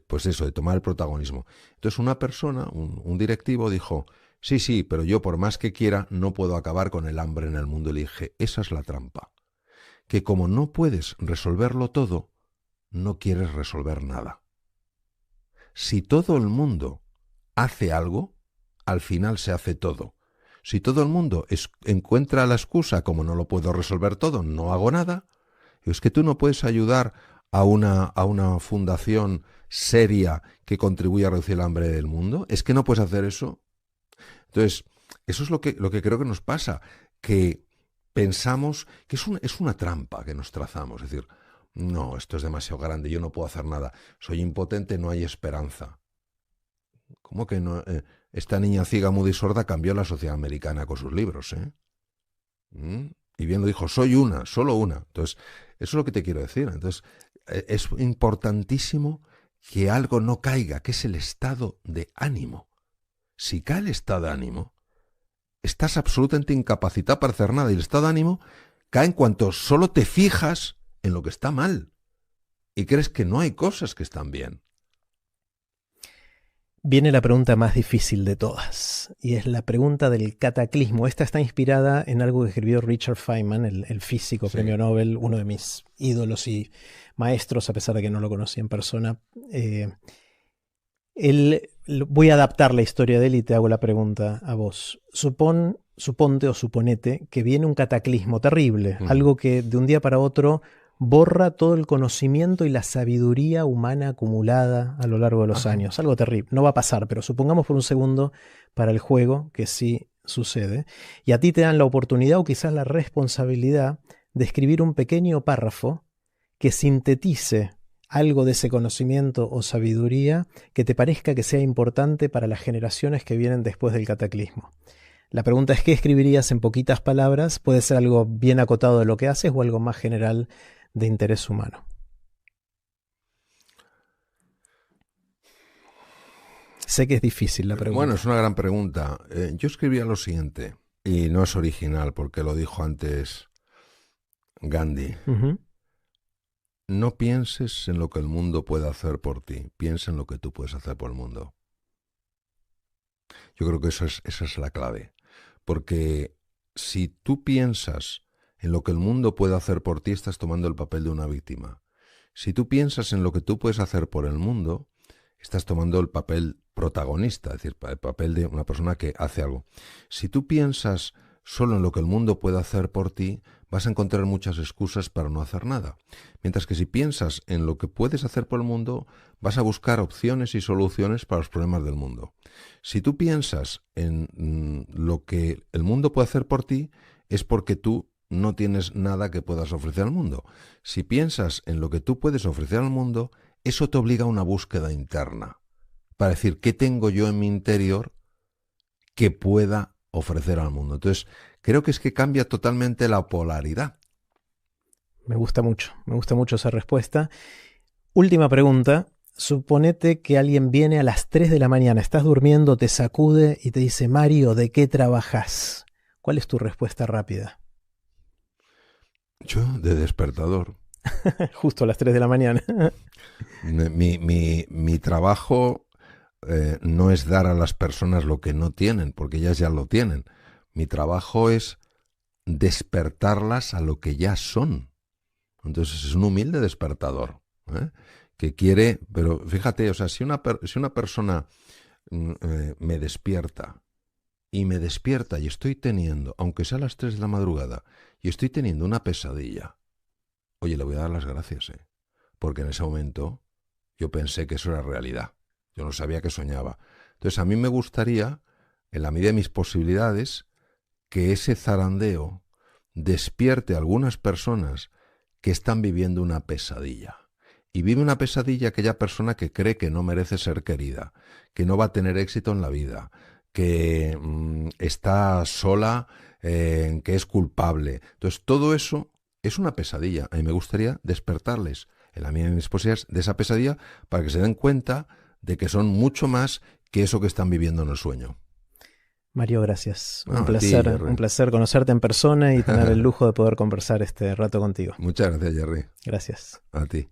Speaker 2: pues eso, de tomar el protagonismo. Entonces una persona, un directivo, dijo: sí, pero yo por más que quiera no puedo acabar con el hambre en el mundo. Y le dije: esa es la trampa, que como no puedes resolverlo todo, no quieres resolver nada. Si todo el mundo hace algo, al final se hace todo. Si todo el mundo encuentra la excusa, como no lo puedo resolver todo, no hago nada, es que tú no puedes ayudar a una fundación seria que contribuya a reducir el hambre del mundo. ¿Es que no puedes hacer eso? Entonces, eso es lo que creo que nos pasa, que pensamos que es una trampa que nos trazamos. Es decir, no, esto es demasiado grande, yo no puedo hacer nada, soy impotente, no hay esperanza. ¿Cómo que no? Esta niña ciega, muda y sorda cambió la sociedad americana con sus libros, ¿eh? Y bien lo dijo: soy una, solo una. Entonces, eso es lo que te quiero decir. Entonces, es importantísimo que algo no caiga, que es el estado de ánimo. Si cae el estado de ánimo, estás absolutamente incapacitado para hacer nada. Y el estado de ánimo cae en cuanto solo te fijas en lo que está mal y crees que no hay cosas que están bien.
Speaker 1: Viene la pregunta más difícil de todas, y es la pregunta del cataclismo. Esta está inspirada en algo que escribió Richard Feynman, el físico, sí, premio Nobel, uno de mis ídolos y maestros, a pesar de que no lo conocí en persona. Voy a adaptar la historia de él y te hago la pregunta a vos. Suponte o suponete que viene un cataclismo terrible, algo que de un día para otro borra todo el conocimiento y la sabiduría humana acumulada a lo largo de los años. Algo terrible. No va a pasar, pero supongamos por un segundo para el juego que sí sucede. Y a ti te dan la oportunidad o quizás la responsabilidad de escribir un pequeño párrafo que sintetice algo de ese conocimiento o sabiduría que te parezca que sea importante para las generaciones que vienen después del cataclismo. La pregunta es, ¿qué escribirías en poquitas palabras? Puede ser algo bien acotado de lo que haces o algo más general de interés humano. Sé que es difícil la pregunta.
Speaker 2: Bueno, es una gran pregunta. Yo escribía lo siguiente, y no es original porque lo dijo antes Gandhi. No pienses en lo que el mundo puede hacer por ti, piensa en lo que tú puedes hacer por el mundo. Yo creo que esa es la clave, porque si tú piensas en lo que el mundo puede hacer por ti, estás tomando el papel de una víctima. Si tú piensas en lo que tú puedes hacer por el mundo, estás tomando el papel protagonista, es decir, el papel de una persona que hace algo. Si tú piensas solo en lo que el mundo puede hacer por ti, vas a encontrar muchas excusas para no hacer nada. Mientras que si piensas en lo que puedes hacer por el mundo, vas a buscar opciones y soluciones para los problemas del mundo. Si tú piensas en lo que el mundo puede hacer por ti, es porque tú no tienes nada que puedas ofrecer al mundo. Si piensas en lo que tú puedes ofrecer al mundo, eso te obliga a una búsqueda interna, para decir, ¿qué tengo yo en mi interior que pueda ofrecer al mundo? Entonces, creo que es que cambia totalmente la polaridad.
Speaker 1: Me gusta mucho esa respuesta. Última pregunta. Suponete que alguien viene a las 3 de la mañana, estás durmiendo, te sacude y te dice, Mario, ¿de qué trabajas? ¿Cuál es tu respuesta rápida?
Speaker 2: Yo, de despertador.
Speaker 1: Justo a las 3 de la mañana.
Speaker 2: Mi trabajo no es dar a las personas lo que no tienen, porque ellas ya lo tienen. Mi trabajo es despertarlas a lo que ya son. Entonces es un humilde despertador, que quiere, pero fíjate, o sea, si una persona me despierta y estoy teniendo, aunque sea a las 3 de la madrugada, y estoy teniendo una pesadilla, oye, le voy a dar las gracias, porque en ese momento yo pensé que eso era realidad. Yo no sabía que soñaba. Entonces a mí me gustaría, en la medida de mis posibilidades, que ese zarandeo despierte a algunas personas que están viviendo una pesadilla. Y vive una pesadilla aquella persona que cree que no merece ser querida, que no va a tener éxito en la vida, que está sola, que es culpable. Entonces todo eso es una pesadilla. A mí me gustaría despertarles, en la medida de mis posibilidades, de esa pesadilla para que se den cuenta de que son mucho más que eso que están viviendo en el sueño.
Speaker 1: Mario, gracias. Un placer conocerte en persona y tener el lujo de poder conversar este rato contigo.
Speaker 2: Muchas gracias, Jerry.
Speaker 1: Gracias.
Speaker 2: A ti.